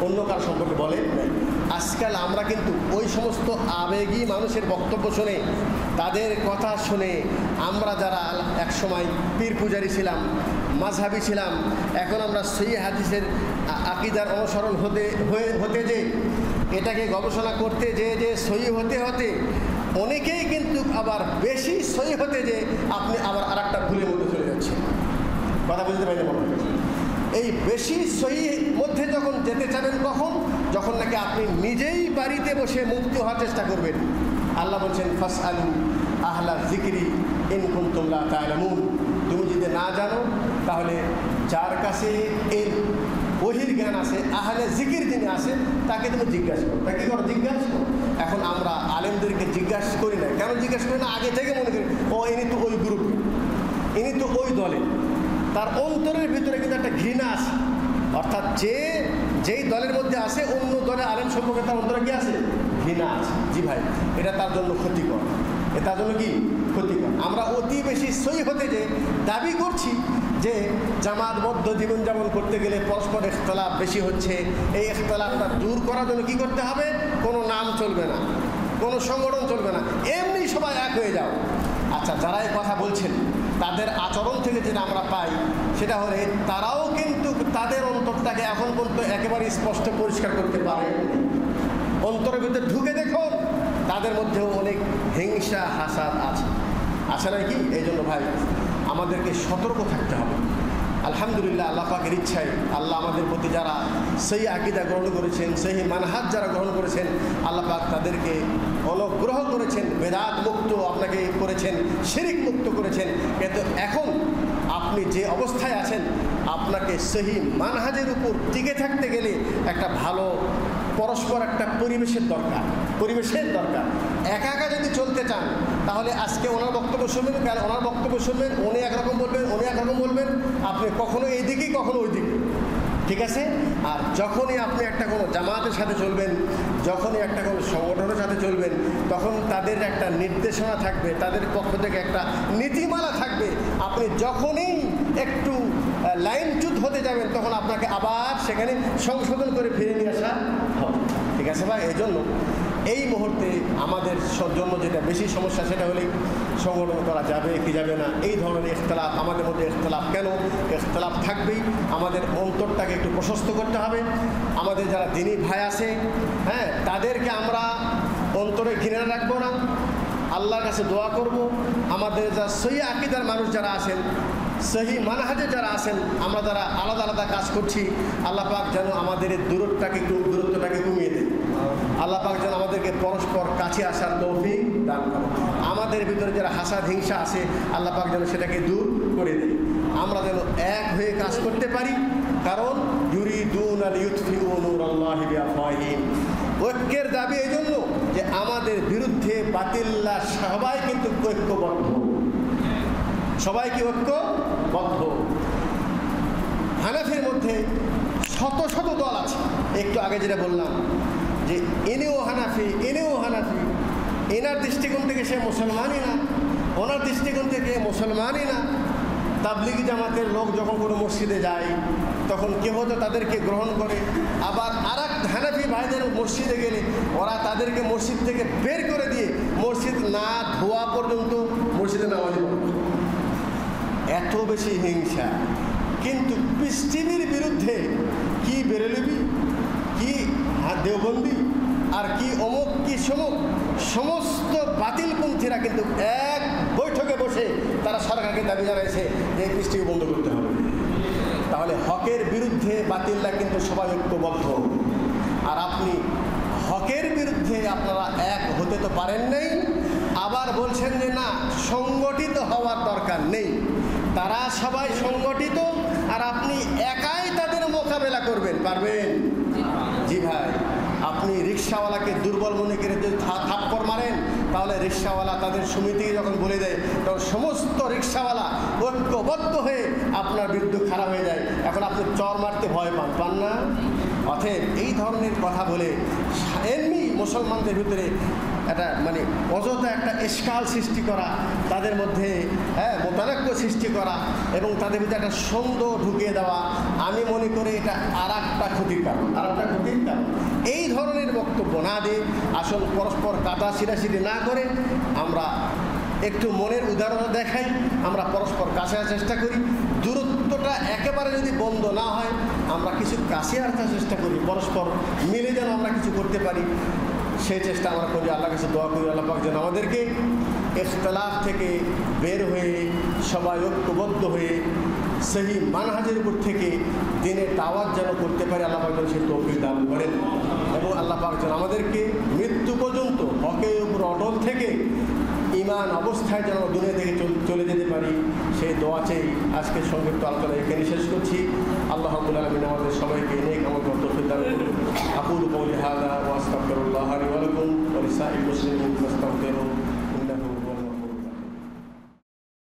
অন্য কার সম্পর্কে বলে নাই। আজকাল আমরা কিন্তু ওই সমস্ত আবেগী মানুষের বক্তব্য শুনে, তাদের কথা শুনে আমরা যারা একসময় পীর পূজারী ছিলাম, মাযহাবী ছিলাম, এখন আমরা সহিহ হাদিসের আকীদার অনুসরণ হতে যে এটাকে গবেষণা করতে যে সহিহ হতে হতে অনেকেই কিন্তু আবার বেশি সহিহ হতে যে আপনি আবার আর একটা ভুলের মধ্যে চলে যাচ্ছে। কথা বুঝতে পারি মনে হয়। এই বেশি সহির মধ্যে যখন যেতে চাবেন কখন, যখন নাকি আপনি নিজেই বাড়িতে বসে মুক্তি হওয়ার চেষ্টা করবেন। আল্লাহ বলছেন ফাসআলু আহলা যিকরি ইন কুনতুম লা তা'লামুন, তুমি যদি না জানো তাহলে যার কাছে এই ওহির জ্ঞান আছে, আহলে জিকির যিনি আছে তাকে তুমি জিজ্ঞাসা করো। তাকে কি করো? জিজ্ঞাসা করো। এখন আমরা আলেমদেরকে জিজ্ঞাসা করি না, কেন জিজ্ঞাসা করি না? আগে থেকে মনে করি ও ইনি তো ওই গ্রুপে, ইনি তো ওই দলে। তার অন্তরের ভিতরে কিন্তু একটা ঘৃণা আছে, অর্থাৎ যেই দলের মধ্যে আছে অন্য দলে আলেম সম্পর্কে তার অন্তরে কি আছে? ঘৃণা আছে। জি ভাই, এটা তার জন্য ক্ষতিকর, তার জন্য কি ক্ষতিকর। আমরা অতি বেশি সহি হতে যে দাবি করছি যে জামাতবদ্ধ জীবনযাপন করতে গেলে পরস্পর ইখতিলাফ বেশি হচ্ছে, এই ইখতিলাফটা দূর করার জন্য কী করতে হবে? কোনো নাম চলবে না, কোনো সংগঠন চলবে না, এমনি সবাই এক হয়ে যাও। আচ্ছা, যারা এই কথা বলছেন তাদের আচরণ থেকে যেটা আমরা পাই সেটা হলে তারাও কিন্তু তাদের অন্তরটাকে এখন পর্যন্ত একেবারে স্পষ্ট পরিষ্কার করতে পারে। অন্তরের ভিতরে ঢুকে দেখুন, তাদের মধ্যেও অনেক হিংসা হাসাদ আছে নাকি? এই জন্য ভাই আমাদেরকে সতর্ক থাকতে হবে। আলহামদুলিল্লাহ, আল্লাহ পাকের ইচ্ছায় আল্লাহ আমাদের প্রতি যারা সেই আকীদা গ্রহণ করেছেন, সেই মানহাজ যারা গ্রহণ করেছেন, আল্লাহ পাক তাদেরকে অনুগ্রহ করেছেন, বেদাত মুক্ত আপনাকে করেছেন, শিরিক মুক্ত করেছেন। কিন্তু এখন আপনি যে অবস্থায় আছেন, আপনাকে সহি মানহাজের উপর টিকে থাকতে গেলে একটা ভালো পরস্পর একটা পরিবেশের দরকার। একা একা যদি চলতে চান তাহলে আজকে ওনার বক্তব্য শুনবেন, কাল ওনার বক্তব্য শুনবেন, উনি একরকম বলবেন, উনি একরকম বলবেন, আপনি কখনো এই দিকেই কখনো ওই দিকে, ঠিক আছে? আর যখনই আপনি একটা কোনো জামাতের সাথে চলবেন, যখনই একটা কোনো সংগঠনের সাথে চলবেন, তখন তাদের একটা নির্দেশনা থাকবে, তাদের পক্ষ থেকে একটা নীতিমালা থাকবে। আপনি যখনই একটু লাইনচ্যুত হতে যাবেন তখন আপনাকে আবার সেখানে সংশোধন করে ফিরে নিয়ে আসা হবে, ঠিক আছে ভাই? এই জন্য এই মুহূর্তে আমাদের জন্য যেটা বেশি সমস্যা সেটা হলেই সংগঠন করা যাবে কি যাবে না, এই ধরনের ইখতিলাফ। আমাদের মধ্যে ইখতিলাফ কেন? ইখতিলাফ থাকবেই। আমাদের অন্তরটাকে একটু প্রশস্ত করতে হবে। আমাদের যারা দ্বীনী ভাই আছে, হ্যাঁ, তাদেরকে আমরা অন্তরে ঘৃণা রাখবো না, আল্লাহর কাছে দোয়া করব। আমাদের যা সহি আকীদার মানুষ যারা আছেন, সহি মানহাজে যারা আছেন, আমরা যারা আলাদা আলাদা কাজ করছি, আল্লাহ পাক যেন আমাদের দূরত্বটাকে কমিয়ে দেয়। আল্লাহ পাক যেন আমাদেরকে পরস্পর কাছে আসার তৌফিক দান করে। আমাদের ভিতরে যারা হাসাদ হিংসা আছে, আল্লাহ পাক যেন সেটাকে দূর করে দেয়। আমরা যেন এক হয়ে কাজ করতে পারি, কারণ ইউরিদুনা লিইউতফিউ নূরাল্লাহি বিআফওয়াহিহিম। ঐক্যের দাবি এই জন্য যে আমাদের বিরুদ্ধে বাতিল্লা সবাই কিন্তু ঐক্যবদ্ধ, সবাই কি ঐক্যবদ্ধ। হানাফির মধ্যে শত শত দল আছে। একটু আগে যেটা বললাম যে ইনিও হানাফি, এনার দৃষ্টিকোণ থেকে সে মুসলমানই না, ওনার দৃষ্টিকোণ থেকে মুসলমানই না। তাবলিগি জামাতের লোক যখন কোনো মসজিদে যায় তখন কেউ হয়তো তাদেরকে গ্রহণ করে, আবার আর এক হানাফি ভাইদের মসজিদে গেলে ওরা তাদেরকে মসজিদ থেকে বের করে দিয়ে মসজিদ না ধোয়া পর্যন্ত মসজিদে নামাজ পড়ে। এত বেশি হিংসা। কিন্তু পৃথিবীর বিরুদ্ধে কি বেরেলবি, কি দেওবন্দি, আর কি অমুক কি সমুক, সমস্ত বাতিলপন্থীরা কিন্তু এক বৈঠকে বসে তারা সরকারকে দাবি জানাইছে যে এই পৃথিবী বন্ধ করতে হবে। তাহলে হকের বিরুদ্ধে বাতিলরা কিন্তু সবাই ঐক্যবদ্ধ। আর আপনি হকের বিরুদ্ধে আপনারা এক হতে তো পারেন নাই, আবার বলছেন যে না সংগঠিত হওয়ার দরকার নেই। তারা সবাই সংগঠিত আর আপনি একাই তাদের মোকাবেলা করবেন, পারবেন? জি ভাই, আপনি রিক্সাওয়ালাকে দুর্বল মনে করে যদি থাপ্পড় মারেন, তাহলে রিক্সাওয়ালা তাদের সমিতিকে যখন বলে দেয় তখন সমস্ত রিক্সাওয়ালা ঐক্যবদ্ধ হয়ে আপনার বিরুদ্ধে খারাপ হয়ে যায়। এখন আপনি চর মারতে ভয় পান না? অতএব এই ধরনের কথা বলে এমনি মুসলমানদের ভিতরে একটা মানে অযথা একটা এশকাল সৃষ্টি করা, তাদের মধ্যে মতানৈক্য সৃষ্টি করা এবং তাদের ভিতরে একটা সন্দেহ ঢুকিয়ে দেওয়া, আমি মনে করি এটা আর একটা ক্ষতির কারণ। এই ধরনের বক্তব্য না দিয়ে আসল পরস্পর কাটা ছিঁড়াছিঁড়ি না করে আমরা একটু মনের উদাহরণ দেখাই, আমরা পরস্পর কাছে আসার চেষ্টা করি। দূরত্বটা একেবারে যদি বন্ধ না হয়, আমরা কিছু কাছে আসার চেষ্টা করি, পরস্পর মিলে যেন আমরা কিছু করতে পারি, সেই চেষ্টা আমরা করি। আল্লাহ কাছে দোয়া করি আল্লাহ পাক যেন আমাদেরকে ইখতিলাফ থেকে বের হয়ে সবাই ঐক্যবদ্ধ হয়ে সহি মানহাজের উপর থেকে দিনের দাওয়াত যেন করতে পারে, আল্লাহ পাক যেন সেই তৌফিক দান করেন। এবং আল্লাহ পাক যেন আমাদেরকে মৃত্যু পর্যন্ত হকের উপর অটল থেকে ঈমান অবস্থায় যেন দুনিয়া থেকে চলে যেতে পারি, সেই দোয়া চেয়ে আজকের সংক্ষিপ্ত আলোচনা এখানে শেষ করছি। আল্লাহ রাব্বুল আলামিন আমাদের সবাইকে নেক আমল করতে তৌফিক দান করুন। আকুলু কওলি হাযা ওয়া আস্তাগফিরুল্লাহ লি ওয়া লাকুম ওয়া লিসাইরিল মুসলিমিন ফাস্তাগফিরুহু